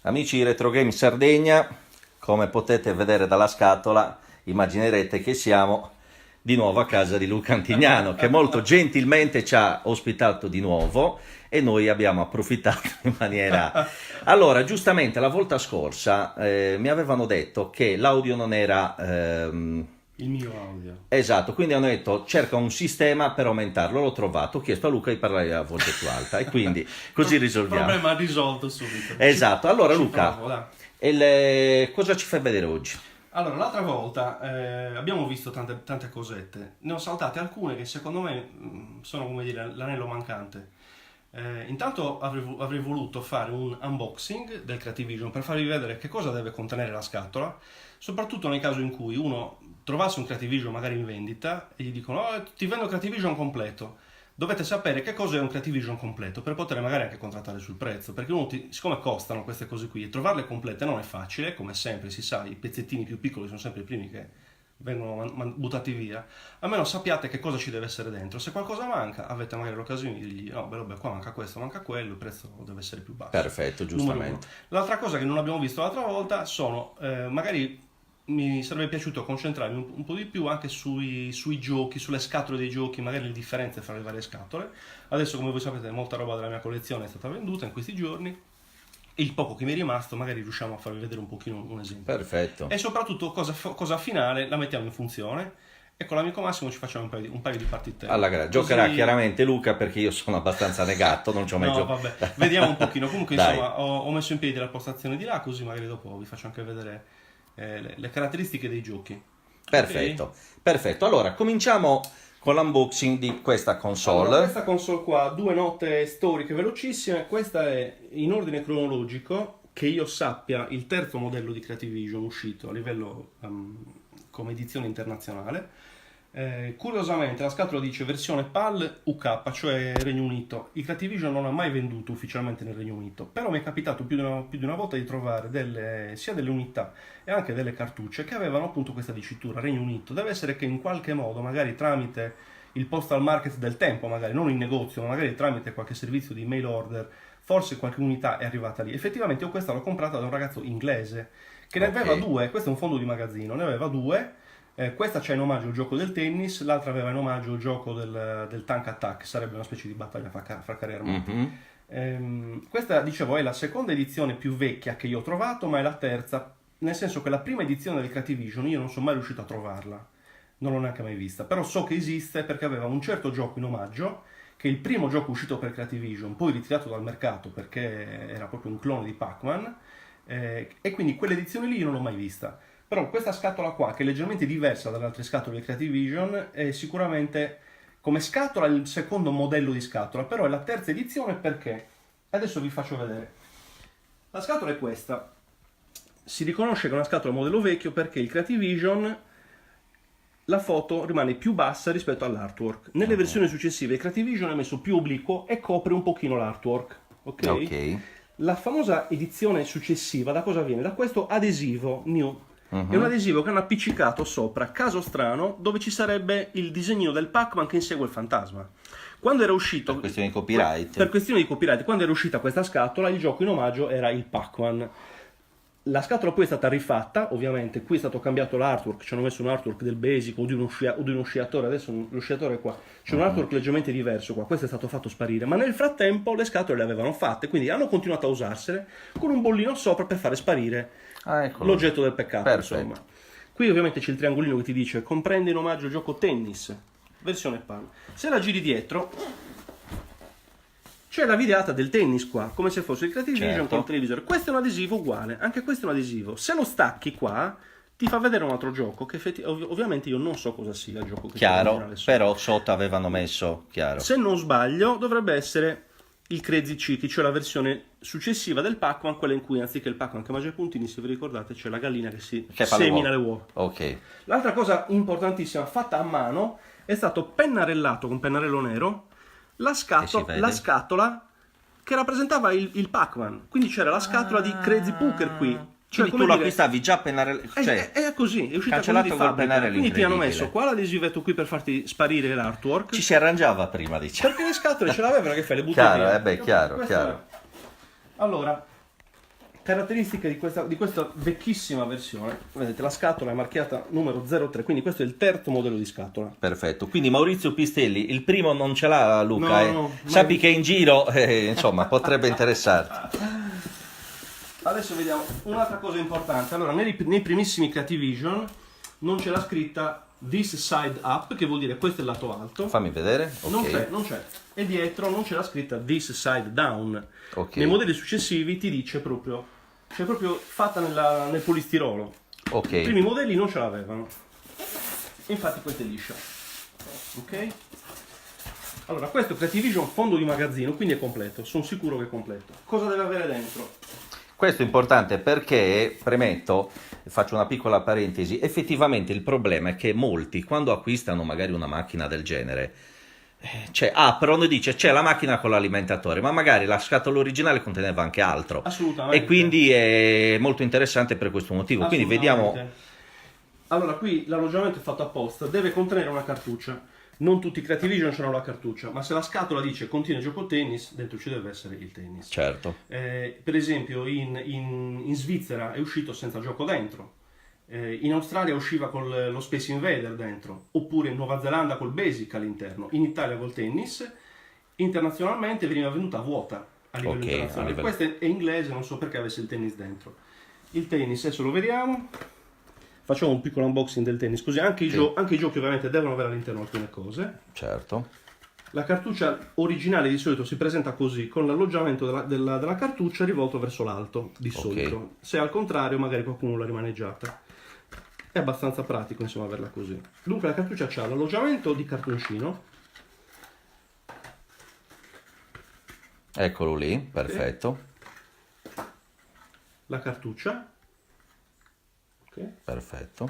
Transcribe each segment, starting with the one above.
Amici di Retro Game Sardegna, come potete vedere dalla scatola, immaginerete che siamo di nuovo a casa di Luca Antignano, che molto gentilmente ci ha ospitato di nuovo e noi abbiamo approfittato in maniera... Allora, giustamente, la volta scorsa mi avevano detto che l'audio non era... Il mio audio. Esatto, quindi hanno detto cerca un sistema per aumentarlo, l'ho trovato, ho chiesto a Luca di parlare a voce più alta e quindi così risolviamo. Problema risolto subito. Esatto, allora Ci Luca, provo, dai. cosa ci fai vedere oggi? Allora, l'altra volta abbiamo visto tante cosette, ne ho saltate alcune che secondo me sono, come dire, l'anello mancante. Intanto avrei voluto fare un unboxing del Creativision per farvi vedere che cosa deve contenere la scatola, soprattutto nel caso in cui uno trovasse un Creativision magari in vendita e gli dicono "Oh, ti vendo Creativision completo". Dovete sapere che cosa è un Creativision completo per poter magari anche contrattare sul prezzo, perché siccome costano queste cose qui e trovarle complete non è facile, come sempre si sa, i pezzettini più piccoli sono sempre i primi che vengono buttati via. Almeno sappiate che cosa ci deve essere dentro. Se qualcosa manca, avete magari l'occasione di dirgli no, beh, qua manca questo, manca quello, il prezzo deve essere più basso. Perfetto, giustamente. L'altra cosa che non abbiamo visto l'altra volta sono magari mi sarebbe piaciuto concentrarmi un po' di più anche sui giochi, sulle scatole dei giochi, magari le differenze fra le varie scatole. Adesso, come voi sapete, molta roba della mia collezione è stata venduta in questi giorni. Il poco che mi è rimasto, magari riusciamo a farvi vedere un pochino un esempio. Perfetto. E soprattutto, cosa finale, la mettiamo in funzione e con l'amico Massimo ci facciamo un paio di partite. Giocherà chiaramente Luca perché io sono abbastanza negato, non ci ho mai No, giocato. vabbè, vediamo un pochino. Comunque, Dai. insomma, ho messo in piedi la postazione di là, così magari dopo vi faccio anche vedere le caratteristiche dei giochi. Perfetto, Ok? perfetto. Allora, cominciamo con l'unboxing di questa console. Allora, questa console qua, due note storiche velocissime. Questa è in ordine cronologico, che io sappia, il terzo modello di Creativision uscito a livello come edizione internazionale. Curiosamente la scatola dice versione PAL UK, cioè Regno Unito. Il Creativision non ha mai venduto ufficialmente nel Regno Unito, però mi è capitato più di una volta di trovare sia delle unità e anche delle cartucce che avevano appunto questa dicitura Regno Unito. Deve essere che in qualche modo, magari tramite il postal market del tempo, magari non in negozio, ma magari tramite qualche servizio di mail order, forse qualche unità è arrivata lì. Effettivamente io questa l'ho comprata da un ragazzo inglese che ne aveva due. Questo è un fondo di magazzino, ne aveva due. Questa c'è in omaggio il gioco del tennis, l'altra aveva in omaggio il gioco del Tank Attack, sarebbe una specie di battaglia fra carri armati. Questa, dicevo, è la seconda edizione più vecchia che io ho trovato, ma è la terza, nel senso che la prima edizione del Creativision io non sono mai riuscito a trovarla, non l'ho neanche mai vista, però so che esiste perché aveva un certo gioco in omaggio, che è il primo gioco uscito per Creativision, poi ritirato dal mercato perché era proprio un clone di Pac-Man, e quindi quell'edizione lì io non l'ho mai vista. Però questa scatola qua, che è leggermente diversa dalle altre scatole di Creativision, è sicuramente come scatola il secondo modello di scatola, però è la terza edizione perché adesso vi faccio vedere. La scatola è questa. Si riconosce che è una scatola modello vecchio perché il Creativision, la foto rimane più bassa rispetto all'artwork. Nelle versioni successive il Creativision è messo più obliquo e copre un pochino l'artwork. Ok? La famosa edizione successiva da cosa viene? Da questo adesivo new. È un adesivo che hanno appiccicato sopra, caso strano, dove ci sarebbe il disegnino del Pac-Man che insegue il fantasma. Quando era uscito... Per questione di copyright. Per questione di copyright. Quando era uscita questa scatola, il gioco in omaggio era il Pac-Man. La scatola poi è stata rifatta, ovviamente, qui è stato cambiato l'artwork, ci hanno messo un artwork del basic o di uno sciatore, adesso lo sciatore è qua, c'è un artwork leggermente diverso qua, questo è stato fatto sparire, ma nel frattempo le scatole le avevano fatte, quindi hanno continuato a usarsele con un bollino sopra per fare sparire l'oggetto del peccato. Perfetto. Insomma. Qui ovviamente c'è il triangolino che ti dice comprende in omaggio il gioco tennis, versione PAL. Se la giri dietro c'è la videata del tennis qua, come se fosse il Creativision con il televisore. Questo è un adesivo uguale, anche questo è un adesivo. Se lo stacchi qua, ti fa vedere un altro gioco, che ovviamente io non so cosa sia il gioco che Chiaro, però sotto avevano messo, chiaro. Se non sbaglio, dovrebbe essere il Crazy Chicky, cioè la versione successiva del Pac-Man, quella in cui anziché il Pac-Man che mangia i puntini, se vi ricordate, c'è la gallina che semina le uova. Ok. L'altra cosa importantissima, fatta a mano, è stato pennarellato con pennarello nero la scatola che rappresentava il Pac-Man. Quindi c'era la scatola di Crazy Poker qui. Cioè, tu lo acquistavi già pennarello, cioè è così, è uscita cancellato così di col fabbrica. pennarello, Quindi ti hanno incredibile. messo qua l'adesivetto qui per farti sparire l'artwork. ci si arrangiava prima, diciamo. Perché le scatole ce l'avevano, che fai, le buttavi Chiaro, via. chiaro, Questo chiaro. è. Allora, Caratteristiche di questa vecchissima versione. Vedete, la scatola è marchiata numero 03, quindi questo è il terzo modello di scatola. Perfetto, quindi Maurizio Pistelli, il primo non ce l'ha Luca, No, no, sappi ma- che in giro, insomma, potrebbe interessarti. Adesso vediamo un'altra cosa importante. Allora, nei primissimi Creative Vision non c'è la scritta This Side Up, che vuol dire questo è il lato alto. Fammi vedere, ok. Non c'è. E dietro non c'è la scritta This Side Down. Ok. Nei modelli successivi ti dice proprio, c'è proprio fatta nel polistirolo. I Ok, primi modelli non ce l'avevano. Infatti questa è liscia. Ok? Allora, questo è Creative Vision fondo di magazzino, quindi è completo. Sono sicuro che è completo. Cosa deve avere dentro? questo è importante perché, premetto, faccio una piccola parentesi, effettivamente il problema è che molti, quando acquistano magari una macchina del genere, aprono e dice c'è la macchina con l'alimentatore, ma magari la scatola originale conteneva anche altro. Assolutamente. E quindi è molto interessante per questo motivo. Quindi vediamo. Assolutamente. Allora, qui l'alloggiamento è fatto apposta, deve contenere una cartuccia. Non tutti i Creative Vision hanno la cartuccia, ma se la scatola dice contiene gioco tennis, dentro ci deve essere il tennis. Certo. Per esempio in Svizzera è uscito senza gioco dentro, in Australia usciva con lo Space Invader dentro, oppure in Nuova Zelanda col Basic all'interno, in Italia col tennis, internazionalmente veniva venuta vuota a livello Ok, internazionale. a livello- Questo è inglese, non so perché avesse il tennis dentro. Il tennis, adesso lo vediamo. Facciamo un piccolo unboxing del tennis, così anche i giochi ovviamente devono avere all'interno alcune cose. Certo. La cartuccia originale di solito si presenta così, con l'alloggiamento della cartuccia rivolto verso l'alto, di solito. Se al contrario magari qualcuno l'ha rimaneggiata. È abbastanza pratico insomma averla così. Dunque la cartuccia ha l'alloggiamento di cartoncino, Eccolo lì, perfetto. la cartuccia, ok, Perfetto.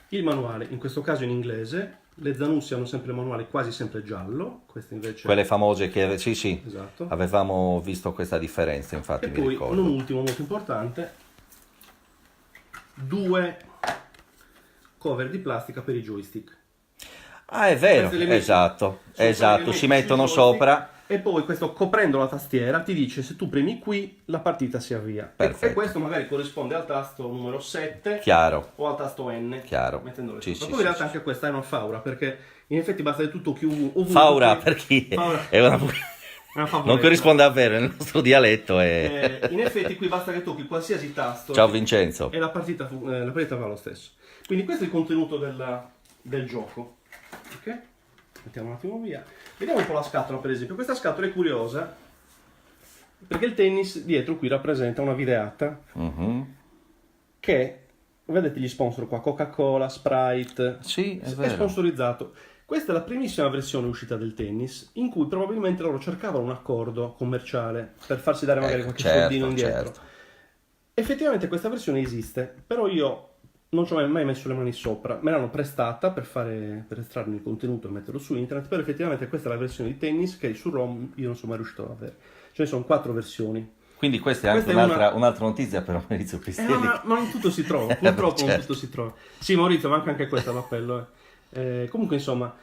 il manuale, in questo caso in inglese. Le Zanussi hanno sempre il manuale quasi sempre giallo, queste invece... Quelle famose che sì, Esatto. avevamo visto questa differenza, infatti E mi poi, ricordo. non ultimo, molto importante, 2 cover di plastica per i joystick. Ah, è vero, Queste le metti- esatto, sono quelle esatto, che si metti mettono sui joystick, sopra. E poi questo, coprendo la tastiera, ti dice se tu premi qui la partita si avvia. Perfetto. E questo magari corrisponde al tasto numero 7 Chiaro, o al tasto N. chiaro. Mettendole Sì, sopra. sì, Poi in sì, realtà sì. anche questa è una faura, perché in effetti basta che tu tocchi ovunque. Faura, perché Faura. è una... Una favoletta. non corrisponde a vero, nel nostro dialetto è... In effetti qui basta che tocchi qualsiasi tasto. Ciao Vincenzo. E la partita va lo stesso. Quindi questo è il contenuto del gioco. Ok? Mettiamo un attimo via. Vediamo un po' la scatola, per esempio. Questa scatola è curiosa perché il tennis dietro qui rappresenta una videata Mhm. che, vedete gli sponsor qua, Coca-Cola, Sprite, Sì, è è vero. sponsorizzato. Questa è la primissima versione uscita del tennis, in cui probabilmente loro cercavano un accordo commerciale per farsi dare magari qualche soldino indietro. certo. Effettivamente questa versione esiste, però io non ci ho mai messo le mani sopra. Me l'hanno prestata per estrarne il contenuto e metterlo su internet, però effettivamente questa è la versione di tennis che su ROM io non sono mai riuscito ad avere. Ce ne sono 4 versioni. Quindi questa è anche Questa è un'altra notizia per Maurizio Pistelli. Ma non tutto si trova, purtroppo non certo. tutto si trova. Sì, Maurizio, manca anche questa l'appello. Comunque, insomma,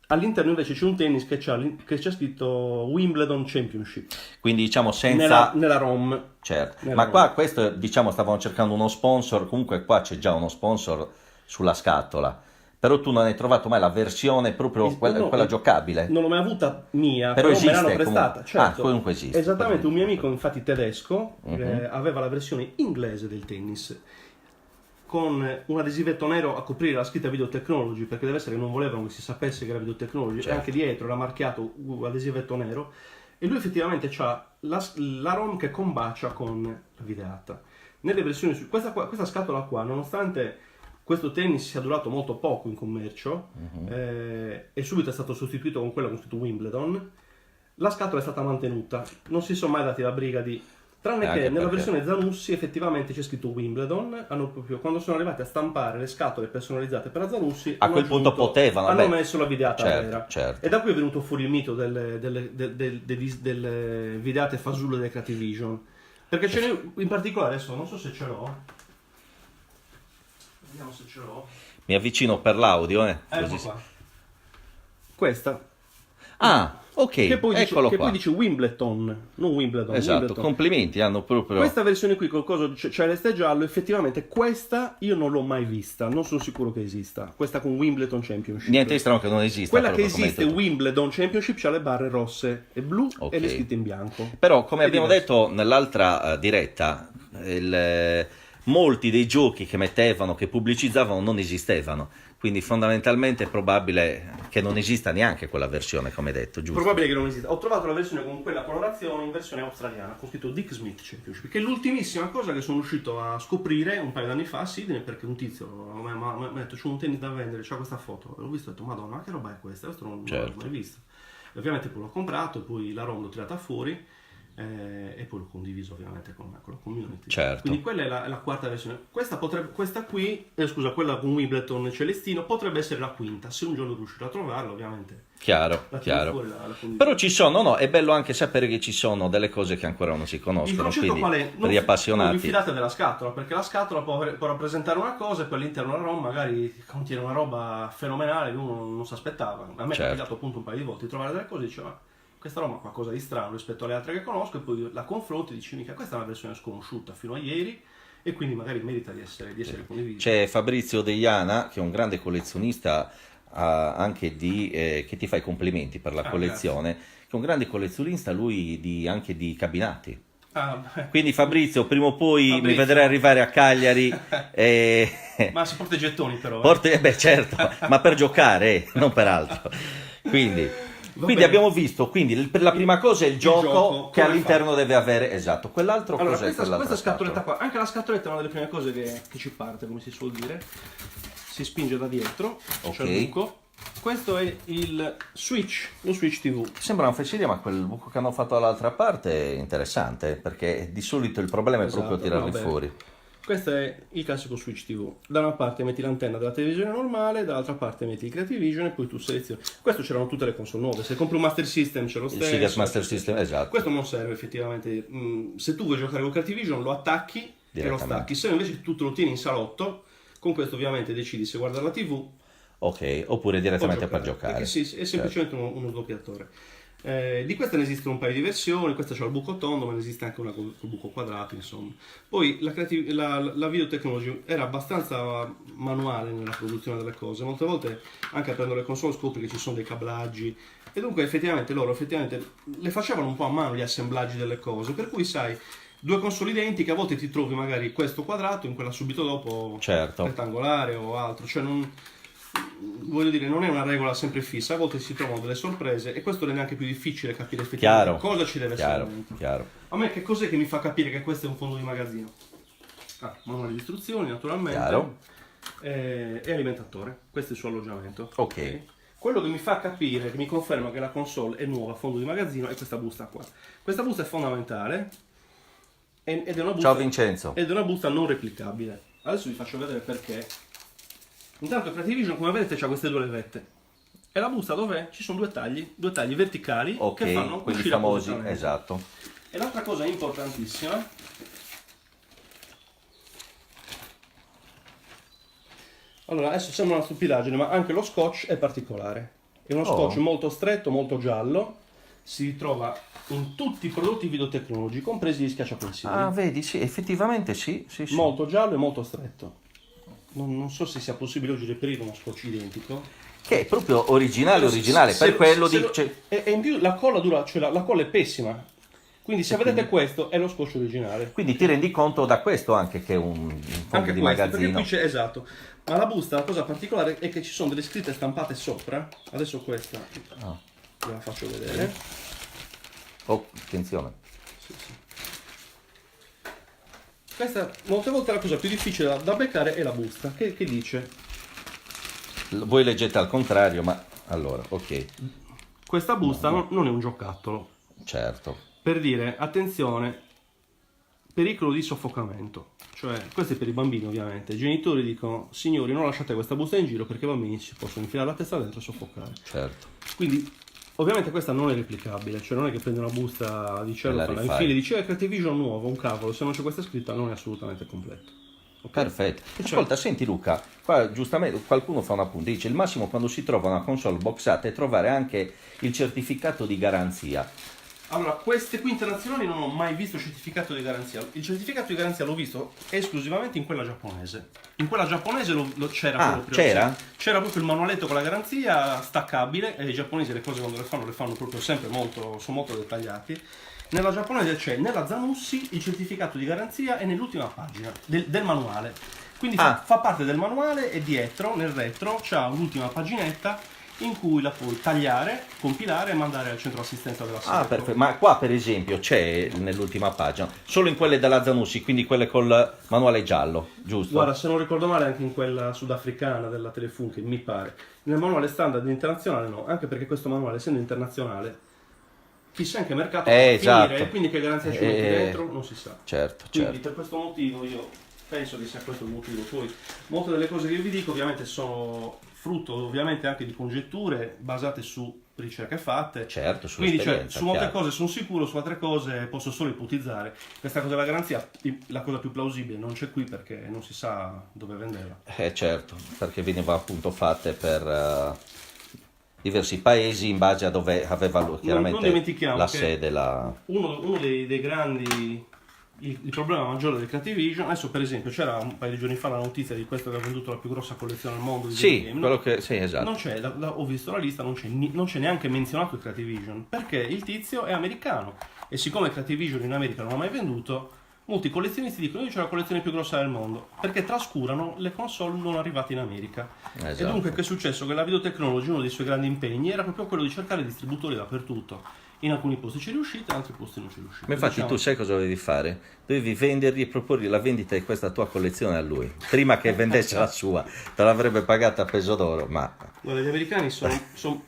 all'interno invece c'è un tennis che c'è scritto Wimbledon Championship Quindi diciamo senza... nella ROM. Certo, Nella ma ROM. qua questo diciamo stavano cercando uno sponsor, comunque qua c'è già uno sponsor sulla scatola, però tu non hai trovato mai la versione proprio No, quella giocabile. Non l'ho mai avuta mia, Però però me esiste l'hanno prestata. comunque. Certo. Ah, comunque esiste. Esattamente, un mio amico, infatti tedesco, Mhm. aveva la versione inglese del tennis con un adesivetto nero a coprire la scritta Video Technology, perché deve essere che non volevano che si sapesse che era Video Technology, Certo. e anche dietro era marchiato adesivetto nero, e lui effettivamente ha la ROM che combacia con la videata. Nelle versioni questa scatola qua, nonostante questo tennis sia durato molto poco in commercio, e subito è stato sostituito con quello con scritto Wimbledon, la scatola è stata mantenuta, non si sono mai dati la briga di... Tranne Anche che nella perché- versione Zanussi effettivamente c'è scritto Wimbledon, quando sono arrivati a stampare le scatole personalizzate per la Zanussi, A quel punto potevano, hanno beh, messo la videata certo, vera. certo. E da qui è venuto fuori il mito delle videate fasulle del Creative Vision. Perché ce n'è in particolare, adesso non so se ce l'ho. Vediamo se ce l'ho. Mi avvicino per l'audio, Ecco così. qua. Questa. Ah, ok, Che poi dice, eccolo che qua. poi dice Wimbledon, non Wimbledon, Esatto, Wimbledon. complimenti, hanno proprio... Questa versione qui col coso celeste e giallo, effettivamente questa io non l'ho mai vista, non sono sicuro che esista. Questa con Wimbledon Championship. Niente di strano che non esista. Quella che proprio come esiste, hai detto tu. Wimbledon Championship, c'ha le barre rosse e blu Ok. e le scritte in bianco. Però, come È abbiamo diverso. detto nell'altra diretta, molti dei giochi che mettevano, che pubblicizzavano, non esistevano. Quindi fondamentalmente è probabile che non esista neanche quella versione, come hai detto, giusto? Probabile che non esista. Ho trovato la versione con quella colorazione in versione australiana, con scritto Dick Smith Championship, che è l'ultimissima cosa che sono riuscito a scoprire un paio d'anni fa a Sydney, perché un tizio mi ha detto c'è un tennis da vendere, c'ha questa foto. L'ho visto e ho detto madonna, ma che roba è questa? Questo non Certo. l'ho mai visto. E ovviamente poi l'ho comprato, poi la ROM l'ho tirata fuori e poi l'ho condiviso ovviamente con la community. Certo. Quindi quella è la quarta versione. Questa qui, scusa, quella con Wimbledon Celestino, potrebbe essere la quinta, se un giorno riuscirò a trovarla ovviamente. Chiaro, La tiro chiaro. fuori, la condivido. Però ci sono, no, è bello anche sapere che ci sono delle cose che ancora non si Il conoscono, concetto quindi qual è? per gli Non vi appassionati. fidate della scatola, perché la scatola può rappresentare una cosa e poi all'interno la ROM magari contiene una roba fenomenale che uno non si aspettava. A me è Certo. capitato appunto un paio di volte di trovare delle cose e dicevo, "Ah, questa roba ha qualcosa di strano rispetto alle altre che conosco", e poi la confronti e dici, mica, questa è una versione sconosciuta fino a ieri e quindi magari merita di essere condivisa. C'è Fabrizio Deiana, che è un grande collezionista anche che ti fa i complimenti per la collezione, che è un grande collezionista lui anche di cabinati. Ah, Quindi Fabrizio, prima o poi mi Fabrizio. vedrai arrivare a Cagliari e... ma si porta i gettoni però. beh certo, ma per giocare, non per altro. Quindi bene. abbiamo visto, quindi per la prima cosa è il gioco gioco, che come all'interno deve avere, esatto, quell'altro Allora, cos'è quell'altra questa scatoletta scatola? qua, anche la scatoletta è una delle prime cose che ci parte, come si suol dire. Si spinge da dietro, Ok. c'è il buco. Questo è il switch, lo switch TV. Sembra un fessilia, ma quel buco che hanno fatto dall'altra parte è interessante, perché di solito il problema è proprio Esatto, tirarli vabbè. fuori. Questo è il classico switch TV. Da una parte metti l'antenna della televisione normale, dall'altra parte metti il Creative Vision e poi tu selezioni. Questo c'erano tutte le console nuove. Se compri un Master System c'è lo Il stesso. Seagate Master System, esatto. Questo non serve effettivamente. Se tu vuoi giocare con Creative Vision lo attacchi e lo Direttamente. stacchi. Se invece tu te lo tieni in salotto, con questo ovviamente decidi se guardare la TV Ok, oppure direttamente per perché giocare. sì, è semplicemente uno sdoppiatore. Di queste ne esistono un paio di versioni, questa c'ha il buco tondo, ma ne esiste anche una col buco quadrato, insomma. Poi la videotecnology era abbastanza manuale nella produzione delle cose, molte volte anche aprendo le console scopri che ci sono dei cablaggi, e dunque loro le facevano un po' a mano gli assemblaggi delle cose, per cui sai, due console identiche, a volte ti trovi magari questo quadrato, in quella subito dopo Certo. rettangolare o altro, cioè voglio dire, non è una regola sempre fissa, a volte si trovano delle sorprese e questo rende anche più difficile capire effettivamente Chiaro, cosa ci deve essere chiaro, dentro. chiaro. A me che cos'è che mi fa capire che questo è un fondo di magazzino? Manuale di istruzioni naturalmente. Chiaro. E alimentatore, questo è il suo alloggiamento. Ok. Quello che mi fa capire, che mi conferma che la console è nuova, fondo di magazzino, è questa busta qua. Questa busta è fondamentale ed è una busta, Ciao Vincenzo. ed è una busta non replicabile. Adesso vi faccio vedere perché. Intanto Creative Vision, come vedete, c'ha queste due levette. E la busta dov'è? Ci sono due tagli verticali che fanno Ok, quelli uscire famosi, appositamente. esatto. E l'altra cosa importantissima, allora adesso sembra una stupidaggine, ma anche lo scotch è particolare. È uno scotch molto stretto, molto giallo, si ritrova in tutti i prodotti videotecnologici, compresi gli schiacciapensieri. Ah, vedi, sì, effettivamente sì, sì, sì. Molto giallo e molto stretto. Non so se sia possibile oggi reperire uno scotch identico. Che è proprio originale, per quello dice... E in più la colla dura, cioè la colla è pessima. Quindi se vedete questo è lo scotch originale. Quindi ti rendi conto da questo anche che è un fondo Anche di questo, perché magazzino. qui c'è, esatto. Ma la busta, la cosa particolare è che ci sono delle scritte stampate sopra. Adesso questa Ah. ve la faccio vedere. Oh, attenzione. Questa molte volte la cosa più difficile da beccare è la busta, che dice: Voi leggete al contrario, ma allora, ok, questa busta non è un giocattolo. certo. Per dire, attenzione, pericolo di soffocamento. Cioè, questo è per i bambini ovviamente. I genitori dicono: signori, non lasciate questa busta in giro perché i bambini si possono infilare la testa dentro e soffocare. Certo. Quindi, ovviamente questa non è replicabile, cioè non è che prendi una busta di E la cellophane, la rifai. infili e dici Creative Vision nuovo, un cavolo, se non c'è questa scritta non è assolutamente completo. ok? Perfetto. Cioè, Ascolta, senti Luca, qua giustamente qualcuno fa un appunto, dice il massimo quando si trova una console boxata è trovare anche il certificato di garanzia. allora, queste qui internazionali non ho mai visto certificato di garanzia. Il certificato di garanzia l'ho visto esclusivamente in quella giapponese. In quella giapponese c'era Ah, proprio, c'era? c'era proprio il manualetto con la garanzia staccabile, e i giapponesi le cose quando le fanno proprio sempre molto, sono molto dettagliati. Nella giapponese c'è nella Zanussi il certificato di garanzia e nell'ultima pagina del manuale. Quindi fa parte del manuale e dietro, nel retro, c'ha un'ultima paginetta in cui la puoi tagliare, compilare e mandare al centro assistenza della Ah, sede. perfetto. Ma qua per esempio c'è nell'ultima pagina, solo in quelle della Zanussi, quindi quelle col manuale giallo, giusto? Guarda, se non ricordo male, anche in quella sudafricana della Telefunken, mi pare. Nel manuale standard internazionale no, anche perché questo manuale, essendo internazionale, chissà in che mercato va a esatto. finire, e quindi che garanzia ci metti dentro non si sa. Certo, Quindi certo. per questo motivo io penso che sia questo il motivo. Poi molte delle cose che io vi dico ovviamente sono frutto ovviamente anche di congetture basate su ricerche fatte. Certo, Quindi sull'esperienza, su molte chiaro. cose sono sicuro, su altre cose posso solo ipotizzare. Questa cosa della garanzia, la cosa più plausibile, non c'è qui perché non si sa dove venderla. Certo, perché venivano appunto fatte per diversi paesi in base a dove aveva non chiaramente dimentichiamo la che sede. Uno dei grandi, il problema maggiore del Creative Vision, adesso per esempio c'era un paio di giorni fa la notizia di questo che ha venduto la più grossa collezione al mondo di Sì, videogame, quello che... Sì, esatto. non c'è, ho visto la lista, non c'è neanche menzionato il Creative Vision, perché il tizio è americano e siccome il Creative Vision in America non ha mai venduto, molti collezionisti dicono io c'ho la collezione più grossa del mondo, perché trascurano le console non arrivate in America. E Esatto. dunque che è successo? Che la Videotecnology, uno dei suoi grandi impegni, era proprio quello di cercare distributori dappertutto. In alcuni posti ci riuscite, in altri posti non ci riuscite. Ma infatti tu sai cosa dovevi fare? Dovevi vendergli e proporgli la vendita di questa tua collezione a lui, prima che vendesse la sua, te l'avrebbe pagata a peso d'oro, ma... Guarda, gli americani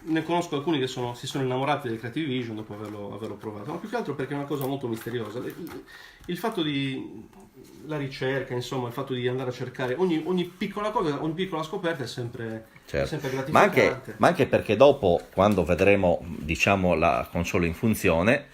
ne conosco alcuni che si sono innamorati del Creative Vision dopo averlo provato, ma più che altro perché è una cosa molto misteriosa. Il fatto di la ricerca, insomma, il fatto di andare a cercare ogni piccola cosa, ogni piccola scoperta è sempre, Certo. è sempre Ma gratificante. anche perché dopo, quando vedremo, diciamo, la console in funzione,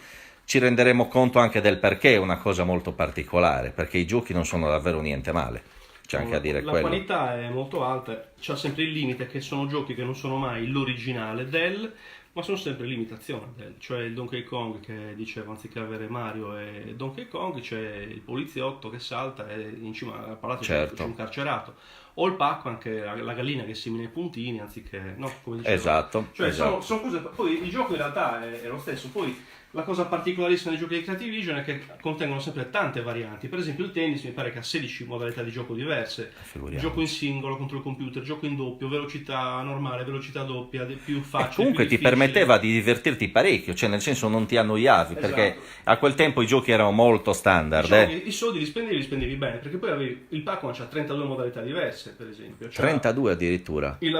ci renderemo conto anche del perché è una cosa molto particolare, perché i giochi non sono davvero niente male. C'è anche a dire La quello. qualità è molto alta, c'è sempre il limite che sono giochi che non sono mai l'originale del, ma sono sempre limitazioni del, cioè il Donkey Kong che diceva anziché avere Mario e Donkey Kong c'è il poliziotto che salta e in cima al palazzo Certo. c'è un carcerato, o il pacco anche la gallina che simila i puntini anziché, no, come diceva. Esatto, Cioè esatto. sono cose, poi il gioco in realtà è lo stesso, poi la cosa particolarissima dei giochi di Creative Vision è che contengono sempre tante varianti. Per esempio il tennis mi pare che ha 16 modalità di gioco diverse. Figuriamoci. Gioco in singolo contro il computer, gioco in doppio, velocità normale, velocità doppia, più facile. Comunque più ti difficile. permetteva di divertirti parecchio, cioè nel senso non ti annoiavi, perché Esatto. a quel tempo i giochi erano molto standard. I soldi li spendevi bene, perché poi avevi il Pac-Man c'ha 32 modalità diverse, per esempio. C'ha 32 addirittura. il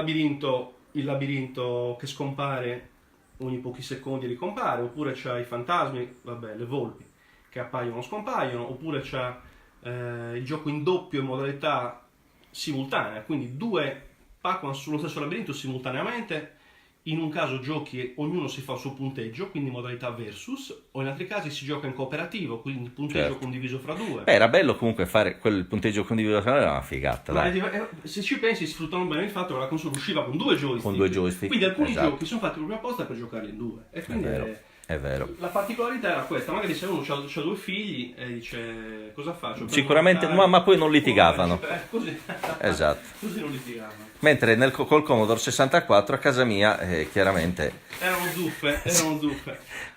labirinto che scompare ogni pochi secondi ricompare, oppure c'ha i fantasmi, vabbè, le volpi che appaiono o scompaiono, oppure c'ha il gioco in doppio in modalità simultanea, quindi due Pac-Man sullo stesso labirinto simultaneamente. In un caso giochi e ognuno si fa il suo punteggio, quindi modalità versus, o in altri casi si gioca in cooperativo, quindi punteggio Certo. condiviso fra due. Beh, era bello comunque fare quel punteggio condiviso, era una figata, Ma dai. se ci pensi, sfruttano bene il fatto che la console usciva con due joystick. Con due joystick, Quindi alcuni esatto. giochi sono fatti proprio apposta per giocarli in due. E È quindi vero, è vero. la particolarità era questa, magari se uno ha due figli e dice cosa faccio? Prendo Sicuramente, un ma poi non litigavano. Così. Esatto. Così non litigavano. Mentre col Commodore 64 a casa mia, chiaramente, Erano zuffe.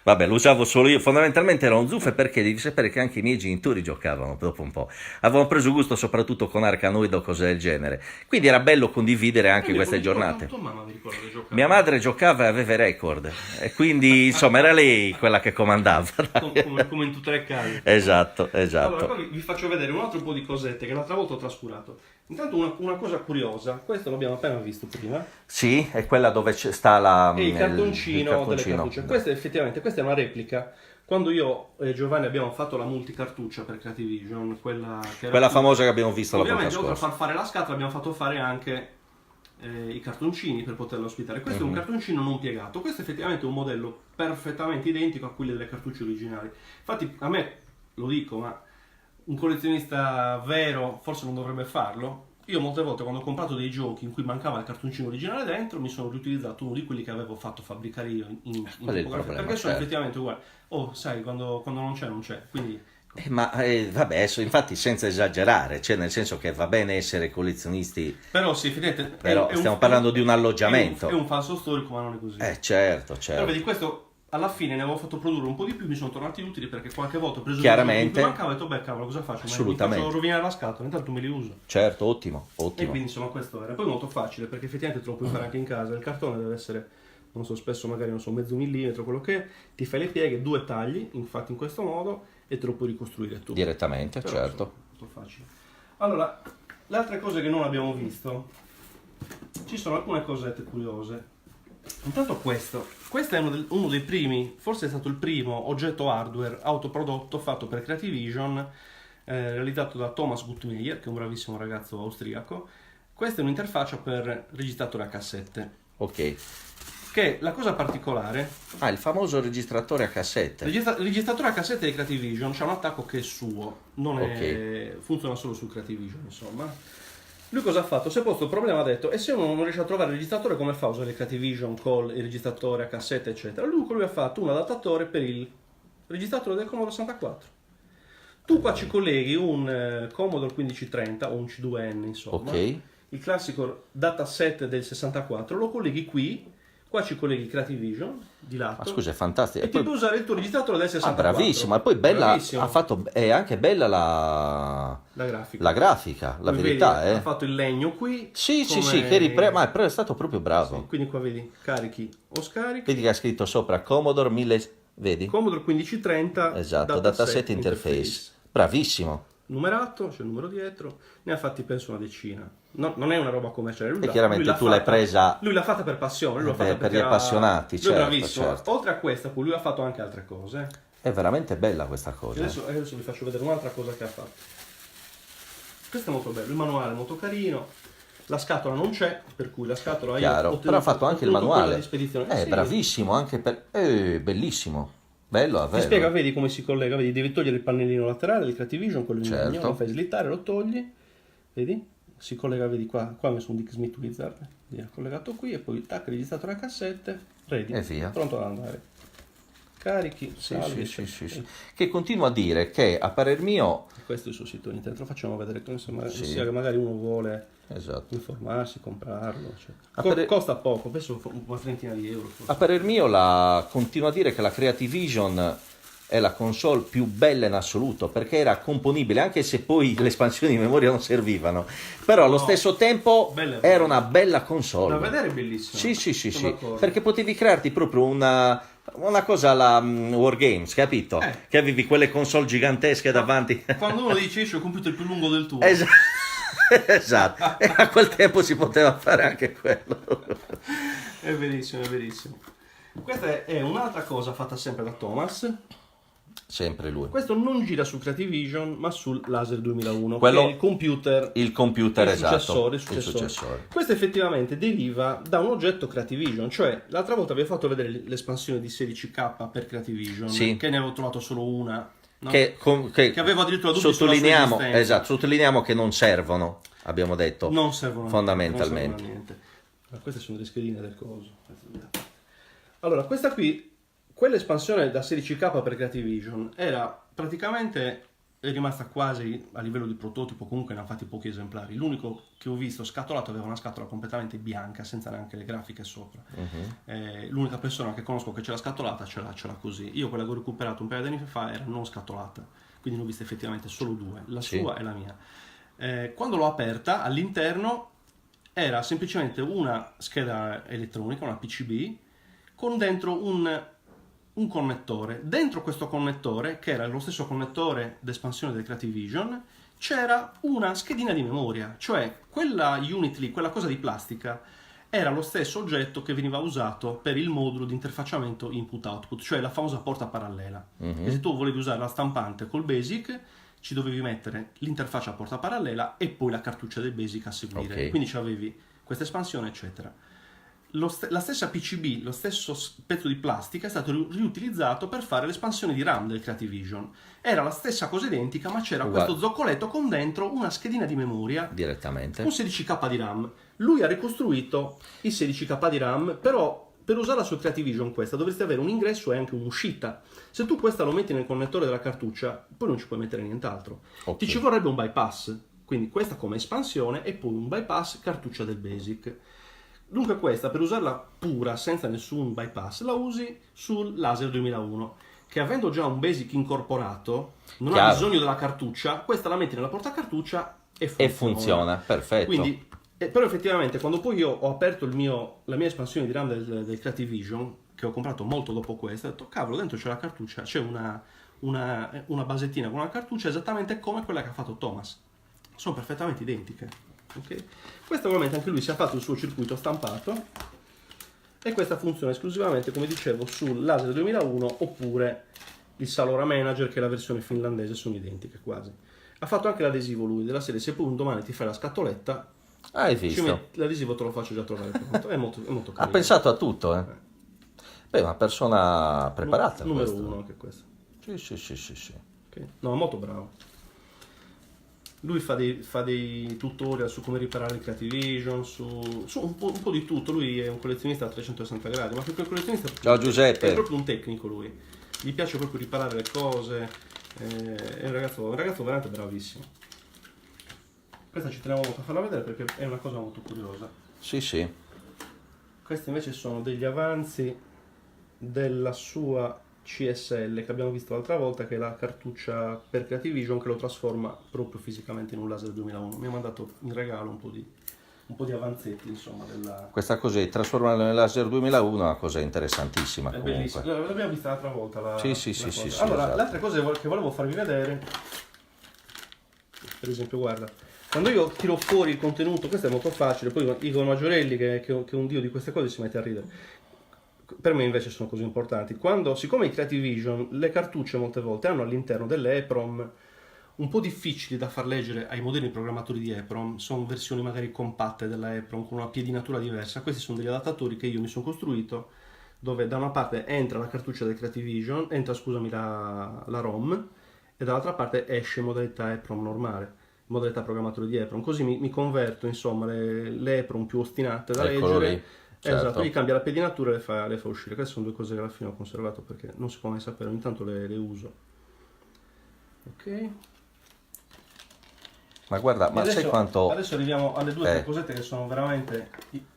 vabbè, lo usavo solo io, fondamentalmente erano zuffe perché devi sapere che anche i miei genitori giocavano dopo un po'. Avevano preso gusto soprattutto con Arkanoid o cose del genere. Quindi era bello condividere anche Quindi, queste giornate. Tua mamma mi ricordo che giocava. Mia madre giocava e aveva i record e quindi insomma era lei quella che comandava. Come in tutte le case. Esatto, Allora, esatto. poi vi faccio vedere un altro po' di cosette che l'altra volta ho trascurato. Intanto una cosa curiosa, questo l'abbiamo appena visto prima, Sì, è quella dove sta la, è il cartoncino delle cartoncino. cartucce. Questa è una replica. Quando io e Giovanni abbiamo fatto la multicartuccia per Creative Vision, quella che era Quella famosa che abbiamo visto la volta ovviamente oltre a scorsa. far fare la scatola abbiamo fatto fare anche i cartoncini per poterla ospitare. Questo è un cartoncino non piegato, questo è effettivamente un modello perfettamente identico a quelli delle cartucce originali. Infatti a me, lo dico, ma un collezionista vero forse non dovrebbe farlo. Io molte volte quando ho comprato dei giochi in cui mancava il cartoncino originale dentro, mi sono riutilizzato uno di quelli che avevo fatto fabbricare io in Qual è il tipografia, problema? perché sono Certo. effettivamente uguali. Oh, sai, quando non c'è, non c'è. Quindi Vabbè, adesso, infatti senza esagerare, cioè nel senso che va bene essere collezionisti, però sì, effettivamente però stiamo parlando di un alloggiamento. È un falso storico, ma non è così. Certo, Però certo. vedi, questo alla fine ne avevo fatto produrre un po' di più, mi sono tornati utili perché qualche volta ho preso Chiaramente. un gioco in cui mancava e ho detto, beh cavolo, cosa faccio? Assolutamente. Mi faccio rovinare la scatola, intanto me li uso. Certo, ottimo, E ottimo. quindi insomma questo era. Poi molto facile perché effettivamente te lo puoi fare anche in casa. Il cartone deve essere, non so, spesso magari non so, mezzo millimetro, quello che è. Ti fai le pieghe, 2 tagli, infatti in questo modo, e te lo puoi ricostruire tu. Direttamente, Però, certo. insomma, molto facile. Allora, le altre cose che non abbiamo visto, ci sono alcune cosette curiose. Intanto questo è uno dei primi, forse è stato il primo oggetto hardware autoprodotto fatto per Creativision, realizzato da Thomas Guttmeier, che è un bravissimo ragazzo austriaco. Questa è un'interfaccia per registratore a cassette, Ok. che la cosa particolare, Ah, il famoso registratore a cassette. il registratore a cassette di Creativision c'ha un attacco che è suo, non è, funziona solo su Creativision, insomma. Lui cosa ha fatto? Si è posto il problema, ha detto, e se uno non riesce a trovare il registratore, come fa a usare il Creativision con il registratore a cassette, eccetera? Lui ha fatto un adattatore per il registratore del Commodore 64. Tu qua ci colleghi un Commodore 1530 o un C2N, insomma, Ok. il classico dataset del 64, lo colleghi qui, qua ci colleghi Creativision di lato, Ma scusa, è fantastico. e ti puoi usare il tuo registratore del Ah, 64. bravissimo. E poi bella, Bravissimo. ha fatto, è anche bella la La grafica. la Lui, verità, vedi, ha fatto il legno qui. Sì, sì, come- sì, ma però è stato proprio bravo. Sì, quindi qua vedi carichi o scarichi. Vedi che ha scritto sopra Commodore 1000, vedi? Commodore 1530. Esatto, dataset interface. Bravissimo. Numerato, c'è il numero dietro. Ne ha fatti penso una decina. Non è una roba commerciale. E chiaramente tu l'hai presa Lui l'ha fatta per passione. Lui l'ha fatta per perché gli appassionati, lui è certo, bravissimo. certo. Oltre a questa, poi lui ha fatto anche altre cose. È veramente bella questa cosa. Adesso vi faccio vedere un'altra cosa che ha fatto. Questo è molto bello, il manuale è molto carino. La scatola non c'è, per cui la scatola Chiaro, però ha fatto anche il manuale. Di spedizione. Sì. Bravissimo anche per... bellissimo. Bello, Ti davvero. spiega, vedi come si collega, vedi, devi togliere il pannellino laterale del Creativision, quello in Certo. legno, lo fai slittare, lo togli, vedi? Si collega, vedi qua ha messo un Dick Smith Wizard, ha collegato qui e poi tac, registratore a cassette, ready, E via. pronto ad andare. Carichi, Sì, salvi, sì, sì, eccetera. sì. Che continuo a dire che a parer mio... Questo è il suo sito internet, lo facciamo vedere, insomma, Sì. sia che magari uno vuole Esatto. informarsi, comprarlo, eccetera. A per- Costa poco, penso una trentina di euro. forse. A parer mio continuo a dire che la Creativision è la console più bella in assoluto perché era componibile anche se poi le espansioni di memoria non servivano, però allo No, stesso tempo bella, era una bella console. Da vedere è bellissimo. Sì, sì, sì, Sono sì, d'accordo. perché potevi crearti proprio una cosa alla Wargames, capito? Che avevi quelle console gigantesche davanti. Quando uno dice io ho il computer più lungo del tuo. Esatto, e a quel tempo si poteva fare anche quello. È verissimo, è verissimo. Questa è un'altra cosa fatta sempre da Thomas. Sempre lui. Questo non gira su Creativision, ma sul Laser 2001, Quello- che è il computer, Il computer, il esatto. successore, Il successore. Questo effettivamente deriva da un oggetto Creativision, cioè l'altra volta vi ho fatto vedere l'espansione di 16K per Creativision, Sì. che ne avevo trovato solo una, no? Che avevo addirittura dubbi sulla sua sottolineiamo, esistenza. esatto, sottolineiamo che non servono, abbiamo detto. Non servono a Fondamentalmente. niente, non servono a niente. Ma queste sono le schedine del coso. Allora, questa qui, quell'espansione da 16K per Creativision era praticamente è rimasta quasi a livello di prototipo, comunque ne hanno fatti pochi esemplari. L'unico che ho visto scatolato aveva una scatola completamente bianca, senza neanche le grafiche sopra. L'unica persona che conosco che ce l'ha scatolata ce l'ha così. Io quella che ho recuperato un paio di anni fa era non scatolata, quindi ne ho viste effettivamente solo due, la Sì. sua e la mia. Quando l'ho aperta, all'interno era semplicemente una scheda elettronica, una PCB, con dentro un connettore. Dentro questo connettore, che era lo stesso connettore d'espansione del Creativision, c'era una schedina di memoria, cioè quella unit lì, quella cosa di plastica, era lo stesso oggetto che veniva usato per il modulo di interfacciamento input-output, cioè la famosa porta parallela. E se tu volevi usare la stampante col BASIC, ci dovevi mettere l'interfaccia a porta parallela e poi la cartuccia del BASIC a seguire. Ok. Quindi avevi questa espansione, eccetera. la stessa PCB, lo stesso pezzo di plastica è stato riutilizzato per fare l'espansione di RAM del Creative Vision. Era la stessa cosa identica, ma c'era Uguale. questo zoccoletto con dentro una schedina di memoria, Direttamente. un 16K di RAM. Lui ha ricostruito i 16K di RAM, però per usarla sul Creative Vision questa dovresti avere un ingresso e anche un'uscita. Se tu questa lo metti nel connettore della cartuccia, poi non ci puoi mettere nient'altro. Ok. Ti ci vorrebbe un bypass, quindi questa come espansione e poi un bypass cartuccia del Basic. Dunque questa, per usarla pura, senza nessun bypass, la usi sul Laser 2001, che avendo già un Basic incorporato, non ha Chiaro. bisogno della cartuccia, questa la metti nella portacartuccia e funziona. E funziona, perfetto. Quindi, però effettivamente quando poi io ho aperto la mia espansione di RAM del Creative Vision, che ho comprato molto dopo questa, ho detto cavolo, dentro c'è la cartuccia, c'è una basettina con una cartuccia esattamente come quella che ha fatto Thomas. Sono perfettamente identiche. Okay? Questo ovviamente anche lui si è fatto il suo circuito stampato e questa funziona esclusivamente, come dicevo, sul Laser 2001 oppure il Salora Manager, che è la versione finlandese, sono identiche quasi. Ha fatto anche l'adesivo lui, della serie se poi un domani ti fai la scatoletta, Hai visto? l'adesivo te lo faccio già trovare pronto. È molto Ha carino. pensato a tutto, eh? Beh, una persona preparata. Numero questo. uno anche questo. Sì. Okay. No, è molto bravo. Lui fa dei tutorial su come riparare il Creative Vision, su un po' di tutto. Lui è un collezionista a 360 gradi, ma più che un collezionista Ciao, Giuseppe. è proprio un tecnico lui. Gli piace proprio riparare le cose. È un ragazzo veramente bravissimo. Questa ci teniamo molto a farla vedere perché è una cosa molto curiosa. Sì. Questi invece sono degli avanzi della sua CSL che abbiamo visto l'altra volta, che è la cartuccia per Creative Vision che lo trasforma proprio fisicamente in un Laser 2001. Mi ha mandato in regalo un po' di avanzetti, insomma, della... Questa così, trasformarlo nel Laser 2001 è una cosa interessantissima È comunque. bellissima. L'abbiamo vista l'altra volta. Sì, cosa. sì, Allora, esatto. le altre cose che volevo farvi vedere, per esempio, guarda, quando io tiro fuori il contenuto, questo è molto facile, poi Igor Maggiorelli, che è un dio di queste cose, si mette a ridere. Per me invece sono cose importanti. Siccome i Creative Vision, le cartucce molte volte hanno all'interno delle EEPROM un po' difficili da far leggere ai moderni programmatori di EEPROM, sono versioni magari compatte della EEPROM con una piedinatura diversa. Questi sono degli adattatori che io mi sono costruito, dove da una parte entra la cartuccia del Creative Vision, la ROM, e dall'altra parte esce in modalità EEPROM normale, modalità programmatore di EEPROM. Così mi converto, insomma, le EEPROM più ostinate da Eccolo leggere. lì. Certo. Esatto, gli cambia la pedinatura e le fa uscire. Queste sono due cose che alla fine ho conservato perché non si può mai sapere, ogni tanto le uso. Ok. Ma guarda, ma sai quanto... Adesso arriviamo alle due o tre cosette che sono veramente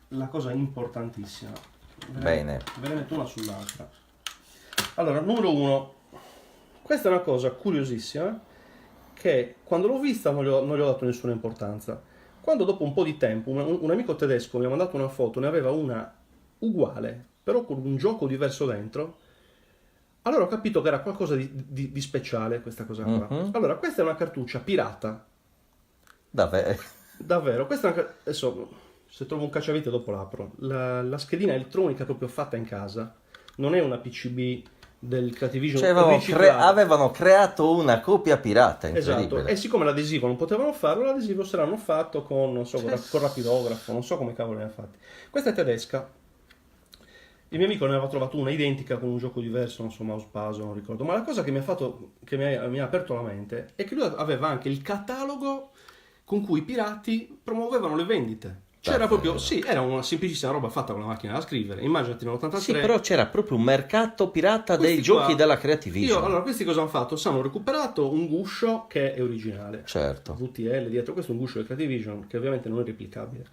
la cosa importantissima. Bene. Ve ne metto una sull'altra. Allora, numero uno. Questa è una cosa curiosissima che quando l'ho vista non gli ho dato nessuna importanza. Quando dopo un po' di tempo un amico tedesco mi ha mandato una foto, ne aveva una uguale, però con un gioco diverso dentro, allora ho capito che era qualcosa di speciale questa cosa qua. Mhm. Allora, questa è una cartuccia pirata. Davvero, questa è adesso, se trovo un cacciavite dopo l'apro. La schedina elettronica è proprio fatta in casa, non è una PCB del Creative Vision riciclata. Avevano creato una copia pirata, Esatto, incredibile. e siccome l'adesivo non potevano farlo, l'adesivo se l'hanno fatto con, non so, con rapidografo, non so come cavolo ne ha fatti. Questa è tedesca. Il mio amico ne aveva trovato una identica con un gioco diverso, non so, mouse puzzle, non ricordo. Ma la cosa che mi ha aperto la mente è che lui aveva anche il catalogo con cui i pirati promuovevano le vendite. C'era proprio, sì, era una semplicissima roba fatta con la macchina da scrivere. Immaginati nell'83. Sì, però c'era proprio un mercato pirata Questi dei giochi qua- della Creative Vision. Allora, questi cosa hanno fatto? Hanno recuperato un guscio che è originale. Certo. VTL dietro, questo è un guscio del Creative Vision che ovviamente non è replicabile.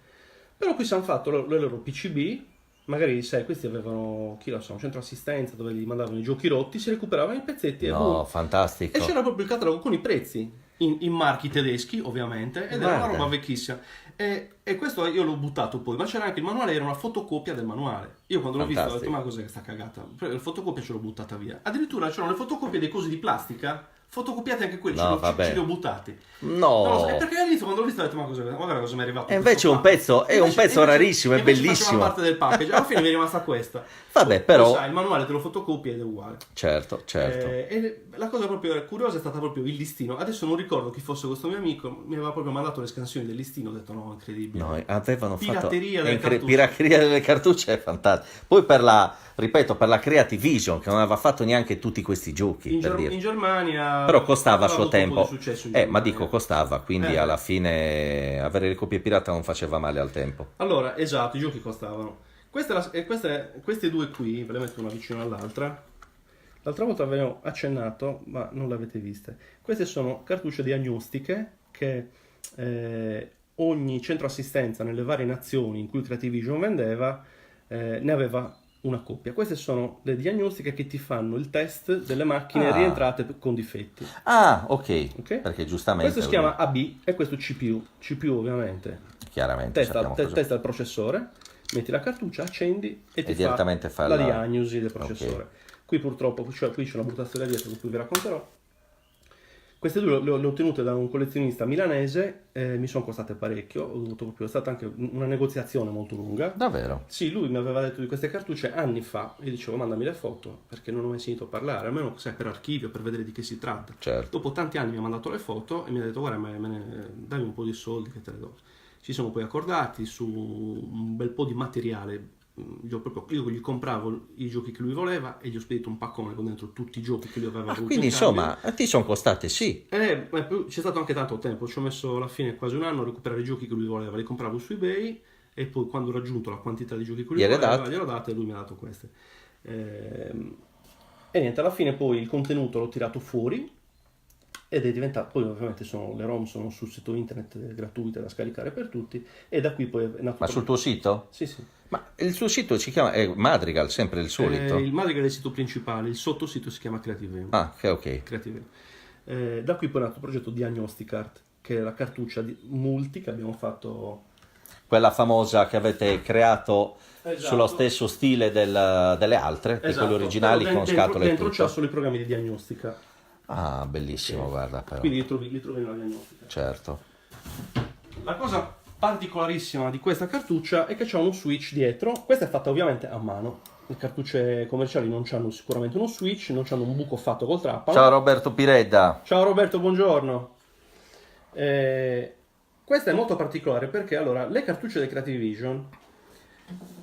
Però qui si hanno fatto le loro PCB, magari sai, questi avevano, chi lo so, un centro assistenza dove gli mandavano i giochi rotti, si recuperavano i pezzetti e No, boom. fantastico. E c'era proprio il catalogo con i prezzi. In marchi tedeschi ovviamente, ed era una Guarda. roba vecchissima e questo io l'ho buttato poi, ma c'era anche il manuale, era una fotocopia del manuale. Io quando l'ho visto ho detto Fantastico. ma cos'è questa cagata? La fotocopia ce l'ho buttata via, addirittura c'erano le fotocopie dei cosi di plastica fotocopiati anche quelli, No, ce li ho buttati. No. Non lo so, è perché all'inizio quando l'ho visto ho detto, ma guarda cosa mi è arrivato. E invece un pezzo, è un pezzo rarissimo, è invece bellissimo. faceva parte del package, alla fine mi è rimasta questa. Vabbè, Poi, però... sai, il manuale te lo fotocopi ed è uguale. Certo. E la cosa proprio curiosa è stata proprio il listino. Adesso non ricordo chi fosse questo mio amico, mi aveva proprio mandato le scansioni del listino, ho detto no, incredibile. No, avevano Pirateria fatto delle cartucce. pirateria delle cartucce è fantastico. Poi per la Creative Vision, che non aveva fatto neanche tutti questi giochi, In, per Ger- dire. in Germania Però costava a aveva suo avuto un po' tempo. di successo in Ma Germania. dico costava, quindi alla fine avere le copie pirata non faceva male al tempo. Allora, esatto, i giochi costavano. Queste due qui, ve le metto una vicino all'altra. L'altra volta avevo accennato, ma non le avete viste. Queste sono cartucce diagnostiche che ogni centro assistenza nelle varie nazioni in cui Creative Vision vendeva ne aveva una coppia. Queste sono le diagnostiche che ti fanno il test delle macchine rientrate con difetti. Ah, ok. Ok? Perché giustamente... Questo si chiama AB e questo CPU. CPU ovviamente Chiaramente sappiamo cosa... testa il processore, metti la cartuccia, accendi e ti direttamente fa la la diagnosi del processore. Qui purtroppo, qui c'è una brutta storia dietro con cui vi racconterò. Queste due le ho ottenute da un collezionista milanese, mi sono costate parecchio, è stata anche una negoziazione molto lunga. Davvero? Sì, lui mi aveva detto di queste cartucce anni fa, e dicevo mandami le foto, perché non ho mai sentito parlare, almeno sai, per archivio, per vedere di che si tratta. Certo. Dopo tanti anni mi ha mandato le foto e mi ha detto guarda, dammi un po' di soldi che te le do. Ci siamo poi accordati su un bel po' di materiale. Io gli compravo i giochi che lui voleva e gli ho spedito un paccone con dentro tutti i giochi che lui aveva avuto. Quindi in cambio. insomma, ti sono costate, sì. C'è stato anche tanto tempo, ci ho messo alla fine quasi un anno a recuperare i giochi che lui voleva, li compravo su eBay e poi quando ho raggiunto la quantità di giochi che lui voleva, glielo date e lui mi ha dato queste. E niente, alla fine poi il contenuto l'ho tirato fuori ed è diventato, poi ovviamente le ROM sono sul sito internet gratuite da scaricare per tutti e da qui poi è nato... Ma sul tuo sito? Sì, sì. Ma il suo sito si chiama Madrigal, sempre il solito? Il Madrigal è il sito principale, il sottosito si chiama Creative. Ah, ok. Creative. Da qui poi è nato il progetto Diagnosticart, che è la cartuccia multi che abbiamo fatto... Quella famosa che avete creato Esatto. sullo stesso stile delle altre, di quelle originali con scatole e dentro tutto. c'ha solo i programmi di diagnostica. Ah, bellissimo, guarda però. Quindi li trovi nella diagnostica. Certo. La cosa particolarissima di questa cartuccia è che c'ha uno switch dietro. Questa è fatta ovviamente a mano. Le cartucce commerciali non hanno sicuramente uno switch, non hanno un buco fatto col trapano. Ciao Roberto Piredda. Ciao Roberto, buongiorno. Questa è molto particolare perché allora le cartucce del Creative Vision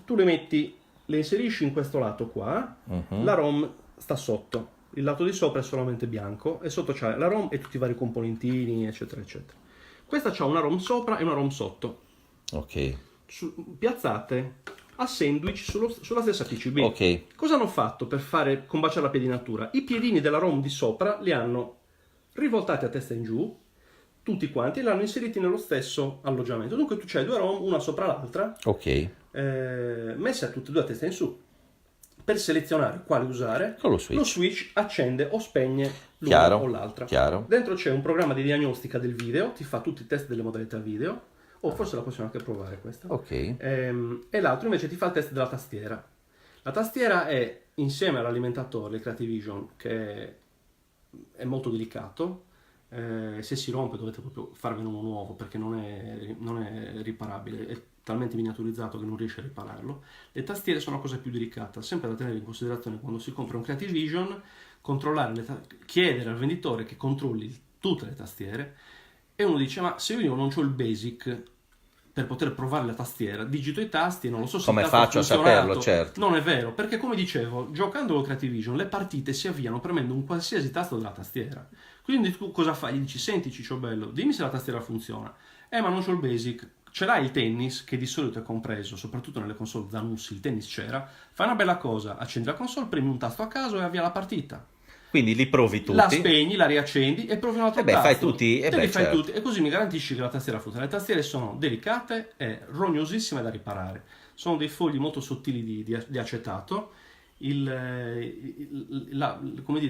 tu le inserisci in questo lato qua, la ROM sta sotto. Il lato di sopra è solamente bianco e sotto c'è la ROM e tutti i vari componentini, eccetera, eccetera. Questa c'ha una ROM sopra e una ROM sotto. Ok. Piazzate a sandwich sulla stessa PCB. Ok. Cosa hanno fatto per fare combaciare la piedinatura? I piedini della ROM di sopra li hanno rivoltati a testa in giù, tutti quanti, e li hanno inseriti nello stesso alloggiamento. Dunque tu c'hai due ROM, una sopra l'altra, Ok. messe a tutte e due a testa in su. Per selezionare quale usare, Con lo switch accende o spegne l'una o l'altra. Chiaro. Dentro c'è un programma di diagnostica del video, ti fa tutti i test delle modalità video, o forse la possiamo anche provare questa. Ok. E l'altro invece ti fa il test della tastiera. La tastiera è, insieme all'alimentatore, il Creative Vision, che è molto delicato. Se si rompe dovete proprio farvene uno nuovo perché non è riparabile, è talmente miniaturizzato che non riesce a ripararlo. Le tastiere sono una cosa più delicata, sempre da tenere in considerazione quando si compra un Creative Vision, chiedere al venditore che controlli tutte le tastiere. E uno dice, ma se io non ho il basic per poter provare la tastiera, digito i tasti e non lo so se come faccio a saperlo, certo. Non è vero, perché come dicevo, giocando con Creative Vision le partite si avviano premendo un qualsiasi tasto della tastiera. Quindi tu cosa fai? Gli dici, senti Ciccio bello, dimmi se la tastiera funziona. Ma non c'ho il basic. Ce l'hai il tennis, che di solito è compreso, soprattutto nelle console Zanussi, il tennis c'era. Fai una bella cosa, accendi la console, premi un tasto a caso e avvia la partita. Quindi li provi tutti. La spegni, la riaccendi e provi un altro tasto. Fai tutti. Fai Certo. tutti. E così mi garantisci che la tastiera funziona. Le tastiere sono delicate e rognosissime da riparare. Sono dei fogli molto sottili di acetato. Il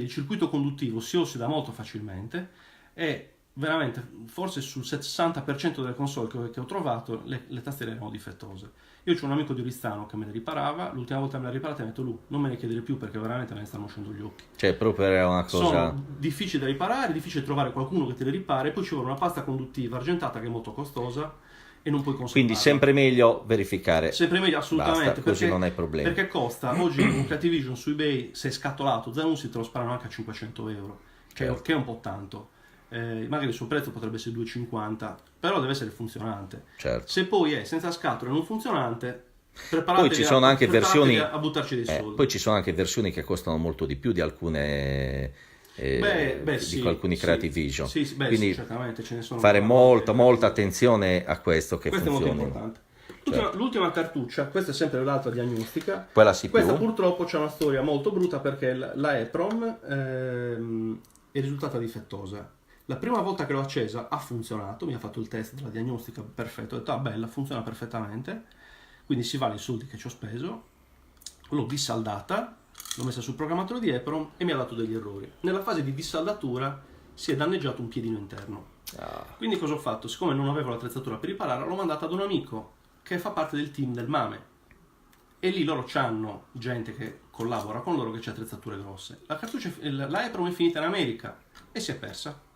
circuito conduttivo si ossida molto facilmente e veramente, forse sul 60% delle console che ho trovato, le tastiere erano difettose. Io c'ho un amico di Oristano che me le riparava, l'ultima volta me le ha riparate e mi ha detto lui, non me ne chiedere più perché veramente me ne stanno uscendo gli occhi. Cioè, proprio era una cosa... Sono difficili da riparare, difficile trovare qualcuno che te le ripara, e poi ci vuole una pasta conduttiva argentata che è molto costosa e non puoi conservarla. Quindi sempre meglio verificare. Sempre meglio, assolutamente. Basta, così non hai problemi. Perché costa, oggi un Creativision su eBay, se è scatolato, Zanussi te lo sparano anche a 500 euro, Certo. che è un po' tanto. Magari il suo prezzo potrebbe essere 2,50, però deve essere funzionante. Certo. Se poi è senza scatola e non funzionante, Poi ci sono anche versioni... a buttarci dei soldi. poi ci sono anche versioni che costano molto di più di alcune... Sì, di alcuni sì, Creativision. sì, sì, Quindi sì, certamente ce ne sono fare molte. molta attenzione a questo, che Questo è molto funzioni. importante. Certo. L'ultima cartuccia, questa è sempre l'altra diagnostica. Quella CPU. Questa purtroppo c'è una storia molto brutta perché la EEPROM è risultata difettosa. La prima volta che l'ho accesa ha funzionato, mi ha fatto il test della diagnostica, perfetto, ho detto bella, funziona perfettamente, quindi si vale i soldi che ci ho speso, l'ho dissaldata, l'ho messa sul programmatore di EEPROM e mi ha dato degli errori. Nella fase di dissaldatura si è danneggiato un piedino interno. Quindi cosa ho fatto? Siccome non avevo l'attrezzatura per ripararla, l'ho mandata ad un amico che fa parte del team del MAME. E lì loro c'hanno gente che collabora con loro che c'ha attrezzature grosse. La EEPROM è finita in America e si è persa.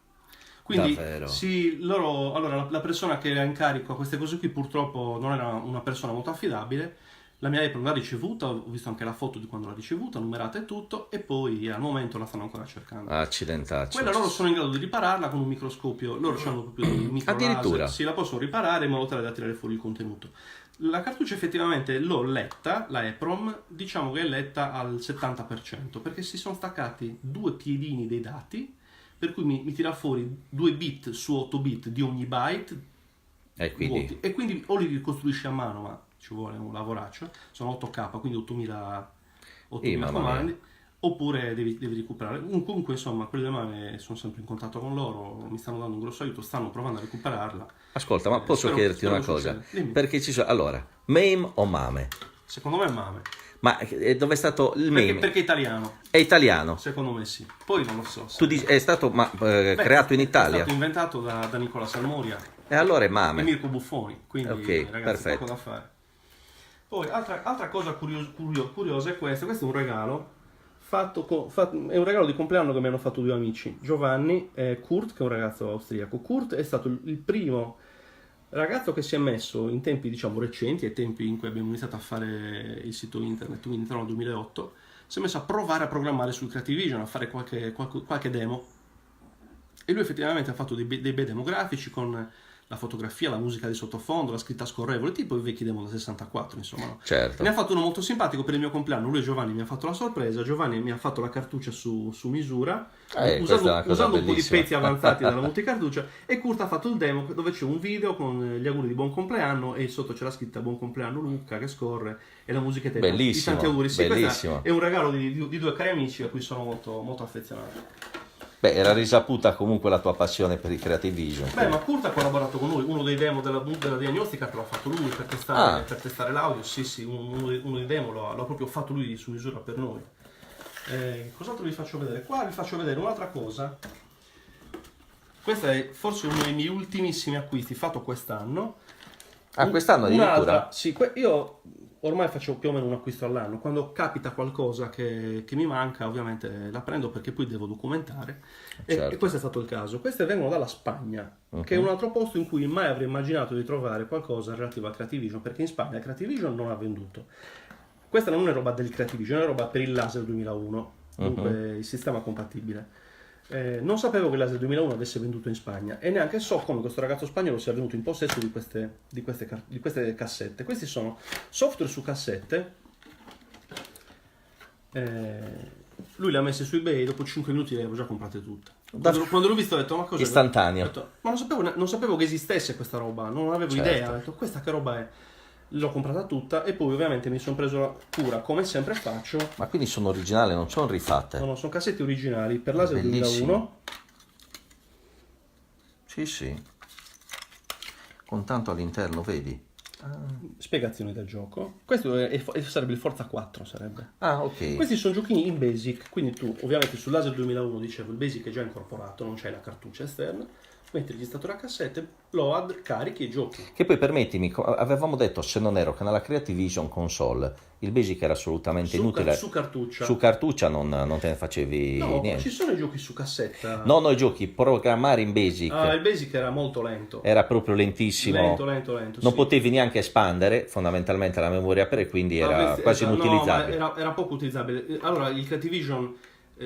Quindi Davvero? allora la persona che era in carico a queste cose qui purtroppo non era una persona molto affidabile. La mia EEPROM l'ha ricevuta, ho visto anche la foto di quando l'ha ricevuta, numerata e tutto, e poi al momento la stanno ancora cercando. Accidentaccio. Quella loro sono in grado di ripararla con un microscopio, loro hanno proprio dei micro Addirittura? laser, sì, la possono riparare in modo tale da tirare fuori il contenuto. La cartuccia effettivamente l'ho letta, la EEPROM, diciamo che è letta al 70%, perché si sono staccati due piedini dei dati, per cui mi tira fuori 2 bit su 8 bit di ogni byte, E quindi... vuoti, e quindi o li ricostruisci a mano, ma ci vuole un lavoraccio, sono 8K, quindi 8000 comandi, oppure devi recuperare. Comunque, insomma, quelli del MAME sono sempre in contatto con loro, mi stanno dando un grosso aiuto, stanno provando a recuperarla. Ascolta, ma posso chiederti una cosa? Perché ci sono... Allora, MAME o MAME? Secondo me è MAME. Ma dove è stato il MAME? Perché è italiano. È italiano? Secondo me sì. Poi non lo so. Tu dici, è stato creato in Italia? È stato inventato da Nicola Salmoria E allora è e MAME. Mirko Buffoni, quindi Ok, ragazzi, perfetto. poco da fare. Poi, altra cosa curiosa è questa. Questo è un regalo è un regalo di compleanno che mi hanno fatto due amici, Giovanni e Kurt, che è un ragazzo austriaco. Kurt è stato il primo ragazzo che si è messo in tempi, diciamo, recenti, ai tempi in cui abbiamo iniziato a fare il sito internet, quindi intorno al 2008, si è messo a provare a programmare sul Creativision, a fare qualche demo. E lui effettivamente ha fatto dei bei demo grafici con la fotografia, la musica di sottofondo, la scritta scorrevole, tipo i vecchi demo da 64, insomma. No? Certo. Ne ha fatto uno molto simpatico per il mio compleanno. Lui e Giovanni mi ha fatto la sorpresa. Giovanni mi ha fatto la cartuccia su misura, usando un po' di pezzi avanzati dalla multicartuccia. E Kurt ha fatto il demo dove c'è un video con gli auguri di buon compleanno e sotto c'è la scritta buon compleanno Luca che scorre e la musichetta di tanti auguri. Sì, bellissimo. È un regalo di due cari amici a cui sono molto, molto affezionato. Beh, era risaputa comunque la tua passione per i Creativision. Beh, ma Kurt ha collaborato con noi, uno dei demo della diagnostica l'ha fatto lui per testare l'audio, sì, uno dei demo l'ha proprio fatto lui su misura per noi. Cos'altro vi faccio vedere? Qua vi faccio vedere un'altra cosa. Questo è forse uno dei miei ultimissimi acquisti fatto quest'anno. Quest'anno addirittura? Sì, io ormai faccio più o meno un acquisto all'anno. Quando capita qualcosa che mi manca, ovviamente la prendo perché poi devo documentare. Certo. E questo è stato il caso. Queste vengono dalla Spagna, che è un altro posto in cui mai avrei immaginato di trovare qualcosa relativo a Creativision, perché in Spagna Creativision non ha venduto. Questa non è roba del Creativision, è roba per il Laser 2001, dunque il sistema compatibile. Non sapevo che il Laser 2001 avesse venduto in Spagna e neanche so come questo ragazzo spagnolo sia venuto in possesso di queste cassette. Questi sono software su cassette. Lui le ha messe su eBay, dopo 5 minuti le avevo già comprate tutte. Quando l'ho visto ho detto ma cosa? Istantaneo. Ho detto, ma non sapevo che esistesse questa roba, non avevo idea. Ho detto questa che roba è? L'ho comprata tutta e poi ovviamente mi sono preso la cura, come sempre faccio. Ma quindi sono originali, non sono rifatte? No, sono cassette originali per Laser Bellissimo. 2001. Sì. Con tanto all'interno, vedi? Spiegazioni del gioco. Questo sarebbe il Forza 4, sarebbe. Ah, ok. Questi sono giochini in BASIC, quindi tu ovviamente sul Laser 2001, dicevo, il BASIC è già incorporato, non c'è la cartuccia esterna, metti il registratore a cassette, load, carichi e giochi. Che poi permettimi, avevamo detto, se non ero, che nella Creativision console il Basic era assolutamente inutile. Su cartuccia. Su cartuccia non te ne facevi No, niente. ci sono i giochi su cassetta. No, i giochi, programmare in Basic Il BASIC era molto lento. era proprio lentissimo. Lento. Non sì. potevi neanche espandere fondamentalmente la memoria per, quindi era quasi inutilizzabile. No, era poco utilizzabile. Allora, il Creativision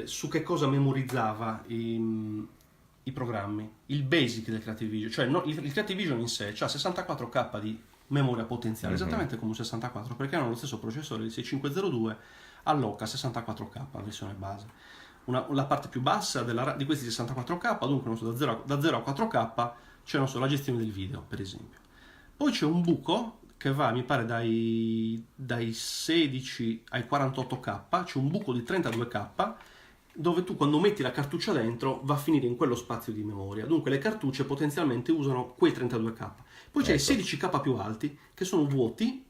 su che cosa memorizzava i programmi? Il BASIC del Creativision, cioè il Creativision in sé ha 64K di memoria potenziale, esattamente come un 64, perché hanno lo stesso processore, il 6502, alloca 64K, la versione base. La parte più bassa di questi 64K, dunque da 0 a 4K, c'è la gestione del video, per esempio. Poi c'è un buco che va, mi pare, dai 16 ai 48K, c'è un buco di 32K, dove tu quando metti la cartuccia dentro va a finire in quello spazio di memoria. Dunque le cartucce potenzialmente usano quei 32K. Poi c'è i 16K più alti, che sono vuoti,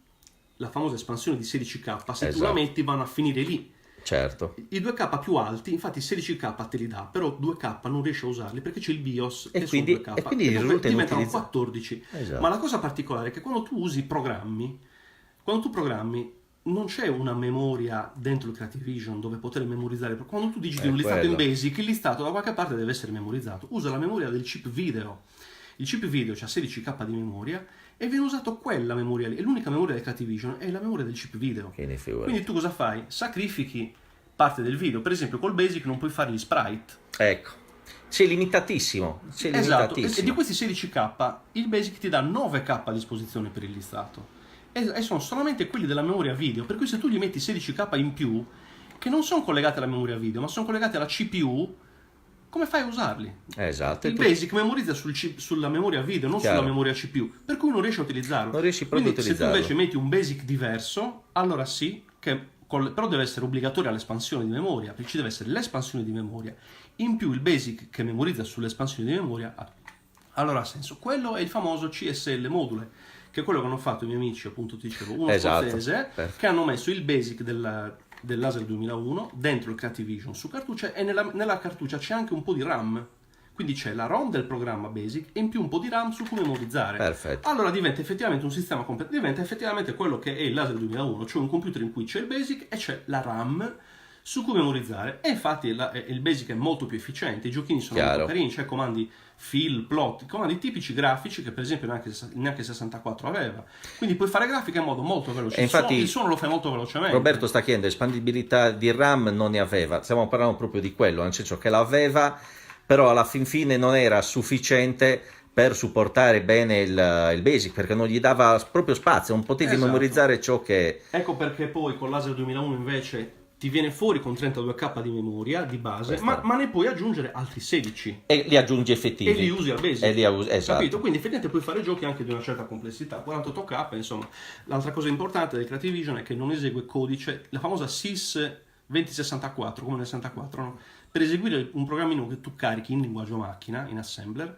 la famosa espansione di 16K, se tu la metti vanno a finire lì. Certo. I 2K più alti, infatti 16K te li dà, però 2K non riesci a usarli perché c'è il BIOS E che quindi, sono 2K. e quindi diventano 14. Esatto. Ma la cosa particolare è che quando tu usi programmi, quando tu programmi non c'è una memoria dentro il Creative Vision dove poter memorizzare. Quando tu digiti un listato in BASIC, il listato da qualche parte deve essere memorizzato. Usa la memoria del chip video. Il chip video ha 16K di memoria e viene usato quella memoria lì. E l'unica memoria del Creative Vision è la memoria del chip video. Quindi tu cosa fai? Sacrifichi parte del video. Per esempio col BASIC non puoi fare gli sprite. Ecco. C'è limitatissimo. Esatto. E di questi 16K il BASIC ti dà 9K a disposizione per il listato. E sono solamente quelli della memoria video, per cui se tu gli metti 16K in più, che non sono collegati alla memoria video, ma sono collegati alla CPU, come fai a usarli? Esatto. Il BASIC memorizza sulla memoria video, non sulla memoria CPU, per cui non riesci a utilizzarlo. Non riesci proprio a utilizzarlo. Se tu invece metti un BASIC diverso, allora sì, però deve essere obbligatoria l'espansione di memoria, perché ci deve essere l'espansione di memoria, in più il BASIC che memorizza sull'espansione di memoria, allora ha senso. Quello è il famoso CSL module, che è quello che hanno fatto i miei amici, appunto ti dicevo, uno scozzese, che hanno messo il BASIC del Laser 2001 dentro il Creative Vision su cartuccia, e nella cartuccia c'è anche un po' di RAM, quindi c'è la ROM del programma BASIC e in più un po' di RAM su cui memorizzare. Perfetto. Allora diventa effettivamente un sistema completo, diventa effettivamente quello che è il Laser 2001, cioè un computer in cui c'è il BASIC e c'è la RAM su cui memorizzare, e infatti il BASIC è molto più efficiente, i giochini sono molto carini, c'è comandi fill, plot, comandi tipici grafici che per esempio neanche 64 aveva, quindi puoi fare grafica in modo molto veloce, infatti, il suono lo fai molto velocemente. Roberto sta chiedendo, espandibilità di RAM non ne aveva, stiamo parlando proprio di quello, nel senso che l'aveva, però alla fin fine non era sufficiente per supportare bene il BASIC, perché non gli dava proprio spazio, non potevi memorizzare ciò che... Ecco perché poi con Laser 2001 invece ti viene fuori con 32K di memoria di base, ma ne puoi aggiungere altri 16. E li aggiungi effettivi. E li usi al BASIC. Esatto. Capito? Quindi effettivamente puoi fare giochi anche di una certa complessità. 48K, insomma. L'altra cosa importante del Creative Vision è che non esegue codice, la famosa sys 2064, come nel 64, no? Per eseguire un programmino che tu carichi in linguaggio macchina, in assembler,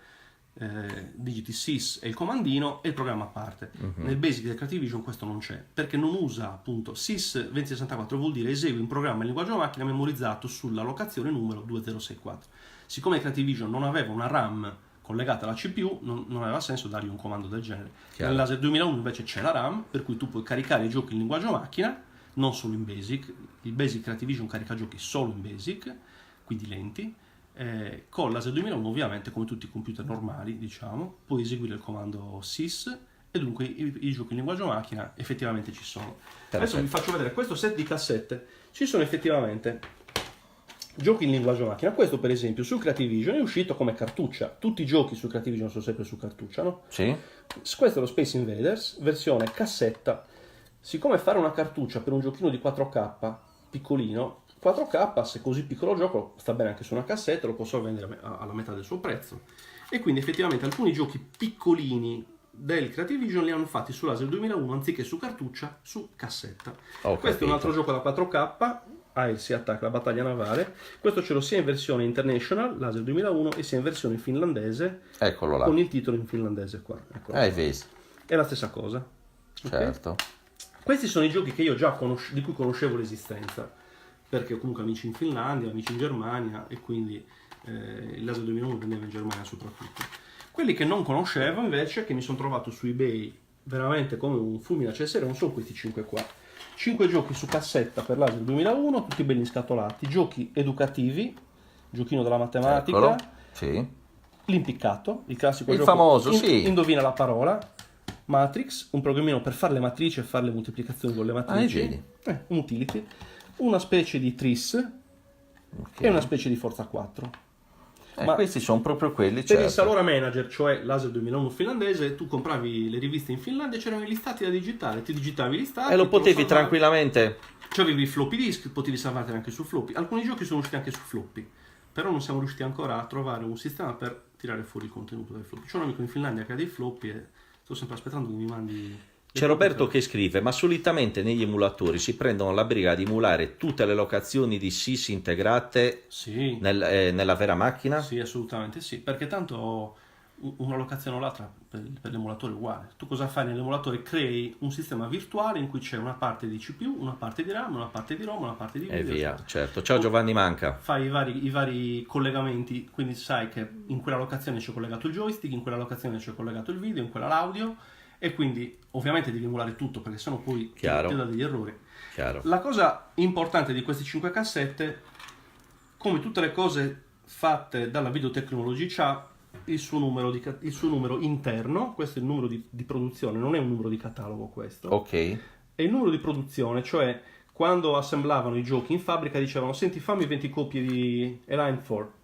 digiti sys e il comandino e il programma parte. Nel basic del Creative Vision questo non c'è, perché non usa appunto sys 2064, vuol dire esegui un programma in linguaggio macchina memorizzato sulla locazione numero 2064. Siccome il Creative Vision non aveva una RAM collegata alla CPU, non aveva senso dargli un comando del genere. Nel Laser 2001 invece c'è la RAM, per cui tu puoi caricare i giochi in linguaggio macchina, non solo in basic. Il basic Creative Vision carica giochi solo in basic, quindi lenti. Con Laser 2001 ovviamente, come tutti i computer normali, diciamo, puoi eseguire il comando sys e dunque i giochi in linguaggio macchina effettivamente ci sono. Adesso vi faccio vedere questo set di cassette. Ci sono effettivamente giochi in linguaggio macchina. Questo per esempio sul Creative Vision è uscito come cartuccia. Tutti i giochi sul Creative Vision sono sempre su cartuccia, no? Sì. Questo è lo Space Invaders, versione cassetta. Siccome fare una cartuccia per un giochino di 4K piccolino, 4K, se così piccolo il gioco, sta bene anche su una cassetta, lo posso vendere alla metà del suo prezzo. E quindi effettivamente alcuni giochi piccolini del Creative Vision li hanno fatti su Laser 2001 anziché su cartuccia, su cassetta. Questo è un altro gioco da 4K, Sea Attack, la battaglia navale. Questo ce l'ho sia in versione International, Laser 2001, e sia in versione finlandese. Eccolo là. Con il titolo in finlandese qua. Hai visto? È la stessa cosa. Ok? certo. Questi sono i giochi che io già di cui conoscevo l'esistenza, perché ho comunque amici in Finlandia, amici in Germania, e quindi il Laser 2001 vendeva in Germania soprattutto. Quelli che non conoscevo invece, che mi sono trovato su eBay veramente come un fulmine a ciel sereno, sono questi 5 qua. 5 giochi su cassetta per Laser 2001, tutti belli scatolati, giochi educativi, giochino della matematica, Eccolo. Sì. l'impiccato, il classico Il gioco famoso, sì. indovina la parola, Matrix, un programmino per fare le matrici e fare le moltiplicazioni con le matrici, vedi. un utility, una specie di Tris Ok. e una specie di Forza 4. Ma questi sono proprio quelli, per il certo. Salora Manager, cioè Laser 2001 finlandese, tu compravi le riviste in Finlandia e c'erano i listati da digitare, ti digitavi i listati E lo te potevi salvavi. tranquillamente... Cioè avevi i floppy disk, potevi salvarteli anche su floppy. Alcuni giochi sono usciti anche su floppy, però non siamo riusciti ancora a trovare un sistema per tirare fuori il contenuto dai floppy. C'è un amico in Finlandia che ha dei floppy e sto sempre aspettando che mi mandi... C'è Roberto che scrive, ma solitamente negli emulatori si prendono la briga di emulare tutte le locazioni di SIS integrate Sì, nella vera macchina? sì, assolutamente sì, perché tanto una locazione o l'altra per l'emulatore è uguale. Tu cosa fai nell'emulatore? Crei un sistema virtuale in cui c'è una parte di CPU, una parte di RAM, una parte di ROM, una parte di video. E via, certo. Ciao Giovanni Manca. Fai i vari collegamenti, quindi sai che in quella locazione c'è collegato il joystick, in quella locazione c'è collegato il video, in quella l'audio, e quindi ovviamente devi emulare tutto perché sennò poi ti dà degli errori. Chiaro. La cosa importante di queste 5 cassette, come tutte le cose fatte dalla Videotechnology, c'ha il suo numero interno. Questo è il numero di produzione, non è un numero di catalogo questo. Ok. È il numero di produzione, cioè quando assemblavano i giochi in fabbrica dicevano: senti, fammi 20 copie di Align 4.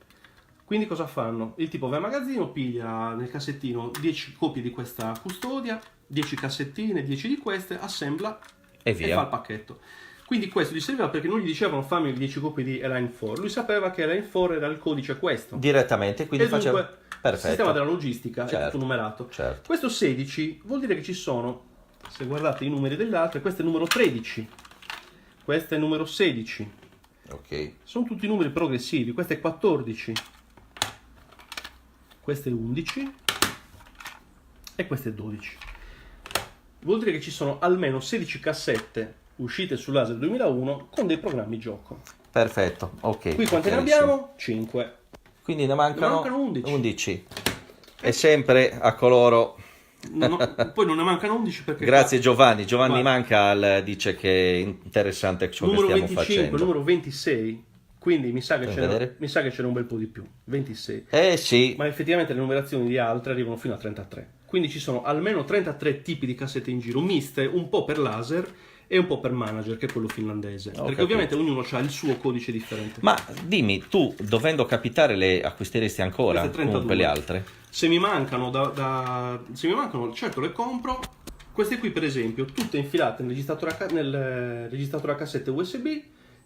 Quindi cosa fanno? Il tipo va in magazzino, piglia nel cassettino 10 copie di questa custodia, 10 cassettine, 10 di queste, assembla E e via. fa il pacchetto. Quindi questo gli serviva perché non gli dicevano fammi 10 copie di Align 4, lui sapeva che Align 4 era il codice questo. Direttamente, quindi E dunque, faceva... il Perfetto. sistema della logistica è Certo, tutto numerato. certo. Questo 16 vuol dire che ci sono, se guardate i numeri delle altre, questo è il numero 13, questo è il numero 16. Ok. Sono tutti numeri progressivi, questo è 14, questo è 11 e questo è 12. Vuol dire che ci sono almeno 16 cassette uscite su Laser 2001 con dei programmi gioco. Perfetto, ok. Qui quante ne chiarissimo. abbiamo? 5. Quindi ne mancano, 11. 11. E sempre a coloro... Poi non ne mancano 11 perché... Grazie Giovanni. Giovanni Guarda. Manca dice che è interessante ciò che Numero stiamo 25, facendo. numero 26, quindi mi sa che Fai c'era vedere? un bel po' di più, 26. Sì, Ma effettivamente le numerazioni di altre arrivano fino a 33. Quindi ci sono almeno 33 tipi di cassette in giro, miste un po' per laser e un po' per manager, che è quello finlandese. Perché capito. ovviamente ognuno ha il suo codice differente. ma dimmi, tu dovendo capitare le acquisteresti ancora Queste 32. comunque le altre? Se mi mancano, se mi mancano, certo le compro. Queste qui per esempio, tutte infilate nel registratore a cassette USB,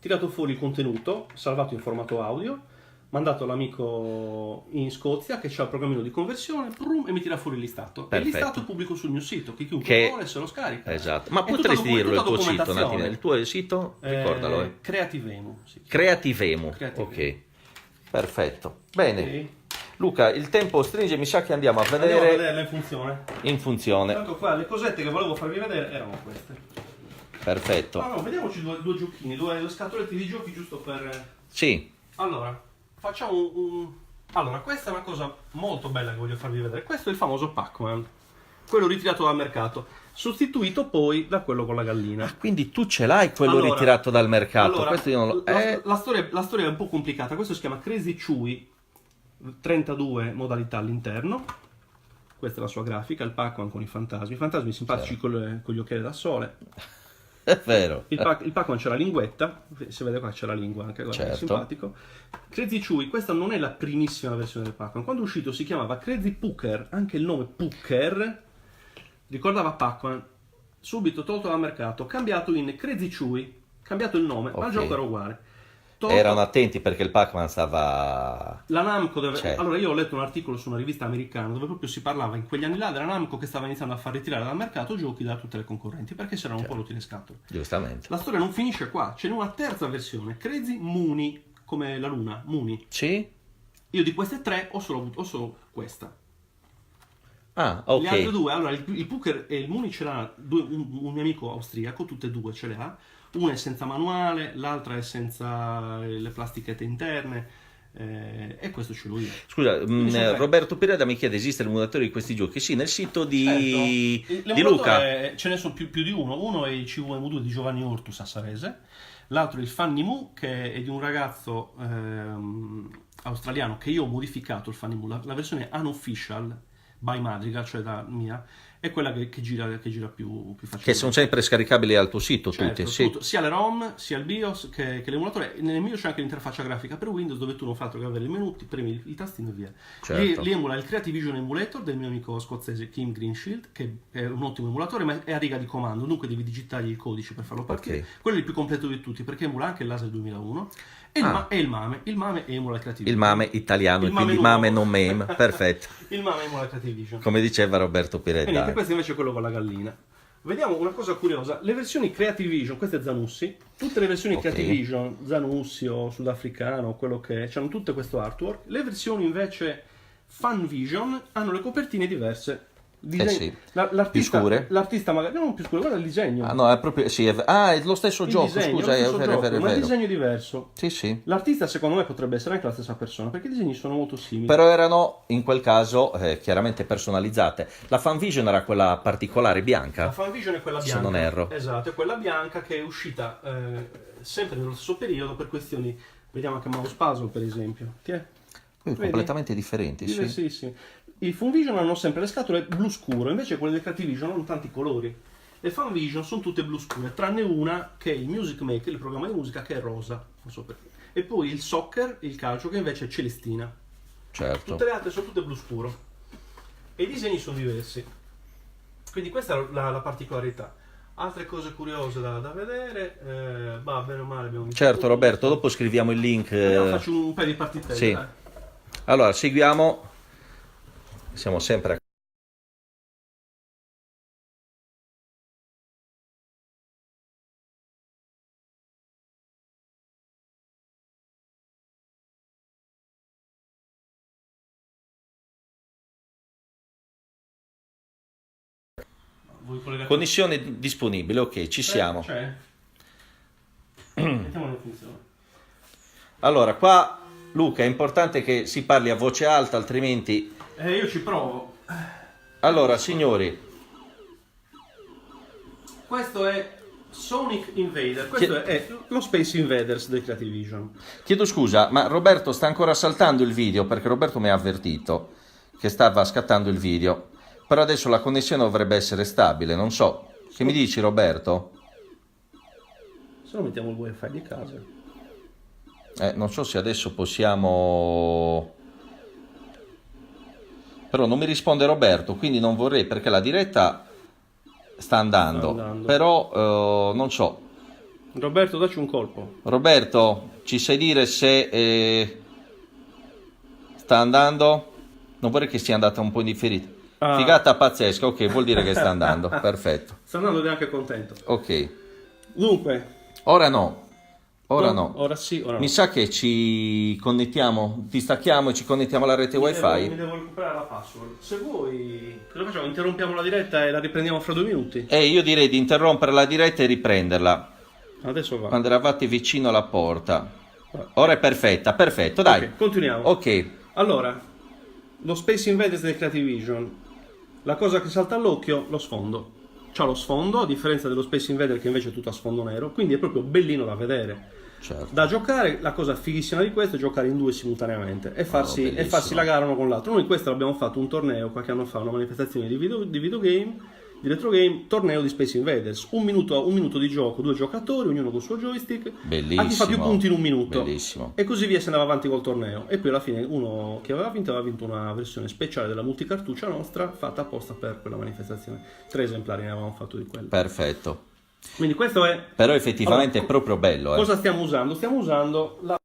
tirato fuori il contenuto, salvato in formato audio, mandato all'amico in Scozia che ha il programmino di conversione, e mi tira fuori il listato. E il Perfetto. listato pubblico sul mio sito, che chiunque vuole se lo scarica. Esatto. Ma È tutta potresti dirlo il tutta tuo sito un documentazione. attimo? Il tuo sito? Ricordalo. Creativemo. Sì. Creativemo. Creativemo. Ok. Perfetto. Bene. Ok. Luca, il tempo stringe, mi sa che andiamo a Andiamo a vedere vederla in funzione. in funzione. Tanto qua le cosette che volevo farvi vedere erano queste. Perfetto. No, vediamoci due giochini, due scatolette di giochi giusto per... Sì. Allora, facciamo Allora, questa è una cosa molto bella che voglio farvi vedere. Questo è il famoso Pac-Man, quello ritirato dal mercato, sostituito poi da quello con la gallina. Quindi tu ce l'hai quello Allora, ritirato dal mercato. Allora, Questo io non lo... la storia è un po' complicata. Questo si chiama Crazy Chewy, 32 modalità all'interno. Questa è la sua grafica, il Pac-Man con i fantasmi simpatici con gli occhiali da sole. È vero. Il Pac-Man c'è la linguetta, si vede qua c'è la lingua anche, guarda, Certo. è simpatico. Crazy Chewy, questa non è la primissima versione del Pac-Man. Quando è uscito si chiamava Crazy Pooker, anche il nome Pooker ricordava Pac-Man. Subito tolto dal mercato, cambiato in Crazy Chewy, cambiato il nome, ma il Ok. gioco era uguale. Erano attenti perché il Pac-Man stava... La Namco C'è. Allora io ho letto un articolo su una rivista americana dove proprio si parlava in quegli anni là della Namco che stava iniziando a far ritirare dal mercato giochi da tutte le concorrenti perché si erano un po' rotti le scatole. Giustamente. La storia non finisce qua, c'è una terza versione, Crazy Mooney, come la luna, Mooney. Sì? Io di queste tre ho solo questa. Ah, Le altre ok. due, allora il Puker e il Muni ce l'ha un mio amico austriaco, tutte e due ce le ha. Una è senza manuale, l'altra è senza le plastichette interne, e questo ce l'ho io. Scusa, Quindi sono tre. Roberto Pireda mi chiede, esiste l'emulatore di questi giochi? Sì, nel sito Certo, di Luca. l'emulatore ce ne sono più di uno. Uno è il CVM2 di Giovanni Ortus a Sarese, l'altro è il Fannimu, che è di un ragazzo australiano che io ho modificato il Fannimu. La versione unofficial by Madrigal, cioè da mia, è quella che gira più Che facilmente. sono sempre scaricabili al tuo sito, tutti, Certo, sì. tutto, sia le ROM, sia il BIOS che l'emulatore. Nel mio c'è anche l'interfaccia grafica per Windows dove tu non fai altro che avere i menu, ti premi i tastini e via. Certo. Li emula il Creative Vision Emulator del mio amico scozzese Kim Greenshield, che è un ottimo emulatore, ma è a riga di comando, dunque devi digitargli il codice per farlo partire. Ok. Quello è il più completo di tutti perché emula anche il Laser 2001 e Ah. e il MAME. Il MAME emula il Creative Il Vision. MAME italiano, Il e quindi nuovo. MAME non meme, perfetto. Il MAME emula il Creative Vision. Come diceva Roberto E niente, Pireda. questo invece è quello con la gallina. Vediamo una cosa curiosa, le versioni Creative Vision, queste è Zanussi, tutte le versioni Ok. Creative Vision, Zanussi o sudafricano, quello che è, hanno tutte questo artwork. Le versioni invece Fan Vision hanno le copertine diverse. Sì. Più scure? L'artista magari non più scure, guarda il disegno. Ah, no, è proprio, sì, è lo stesso Il gioco, disegno, scusa, lo è stesso vero, è gioco, vero, è ma il vero. disegno è diverso. Sì, sì. L'artista secondo me potrebbe essere anche la stessa persona, perché i disegni sono molto simili. Però erano in quel caso chiaramente personalizzate. La Fanvision era quella particolare La bianca. Fanvision è quella Se bianca. non erro. Esatto, è quella bianca che è uscita sempre nello stesso periodo per questioni. Vediamo anche Mouse Puzzle, per esempio. Vedi? Completamente differenti, sì. Diversissimi. I Funvision hanno sempre le scatole blu scuro, invece quelle del Creative Vision hanno tanti colori. Le Fanvision sono tutte blu scure, tranne una che è il Music Maker, il programma di musica, che è rosa. Non so perché. E poi il Soccer, il calcio, che invece è celestina. Certo. Tutte le altre sono tutte blu scuro. E i disegni sono diversi. Quindi questa è la particolarità. Altre cose curiose da vedere, bene o male abbiamo visto Certo, tutto. Roberto, dopo scriviamo il link. Andiamo, faccio un paio di partite. Sì. Allora, seguiamo. Siamo sempre a Vuoi collegare? connessione disponibile, ok, ci siamo. C'è? Mettiamolo in funzione. Allora, qua Luca, è importante che si parli a voce alta, altrimenti... Io ci provo. Allora, signori, Questo è Sonic Invader. Questo è lo Space Invaders del Creative Vision. chiedo scusa, ma Roberto sta ancora saltando il video, perché Roberto mi ha avvertito che stava scattando il video. Però adesso la connessione dovrebbe essere stabile, non so. Che mi dici, Roberto? Se no mettiamo il wifi di casa. Non so se adesso possiamo... Però non mi risponde Roberto, quindi non vorrei, perché la diretta sta andando. Però non so. Roberto, dacci un colpo. Roberto, ci sai dire se sta andando? Non vorrei che sia andata un po' indifferita. Ah. Figata pazzesca, ok, vuol dire che sta andando. Perfetto. Sta andando ed è anche contento. Ok. Dunque. Ora no. Ora no. Ora sì, ora no. Mi sa che ci connettiamo, distacchiamo e ci connettiamo alla rete Mi wifi. devo recuperare la password. Se vuoi, cosa facciamo? Interrompiamo la diretta e la riprendiamo fra 2 minuti? E io direi di interrompere la diretta e riprenderla. Adesso va. Quando eravate vicino alla porta. Ora è perfetta, perfetto, dai. Ok, continuiamo. Ok. Allora, lo Space Invaders del Creative Vision. La cosa che salta all'occhio, lo sfondo. C'ha lo sfondo, a differenza dello Space Invader che invece è tutto a sfondo nero, quindi è proprio bellino da vedere. Certo. Da giocare, la cosa fighissima di questo è giocare in due simultaneamente e farsi bellissimo. la gara uno con l'altro. Noi questo l'abbiamo fatto un torneo qualche anno fa, una manifestazione di videogame, di retro game, torneo di Space Invaders. Un minuto di gioco, 2 giocatori, ognuno con il suo joystick. Bellissimo. A chi fa più punti in un minuto. Bellissimo. E così via si andava avanti col torneo. E poi alla fine uno che aveva vinto una versione speciale della multicartuccia nostra fatta apposta per quella manifestazione. 3 esemplari ne avevamo fatto di quello. Perfetto. Quindi questo è... Però effettivamente Allora, è proprio bello. Cosa stiamo usando? Stiamo usando la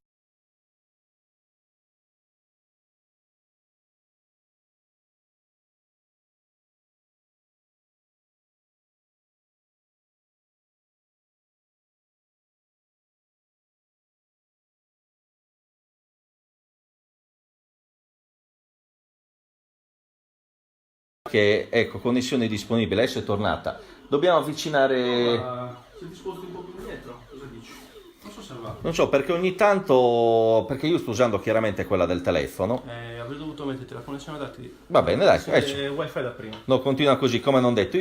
che ecco, connessione disponibile, adesso è tornata. Dobbiamo avvicinare, Se ti sposti un po' più indietro, cosa dici? Non so se va. non so, perché ogni tanto, perché io sto usando chiaramente quella del telefono. Avrei dovuto metterti la connessione dati. Va bene, dai, Wifi da prima. no, continua così come non detto.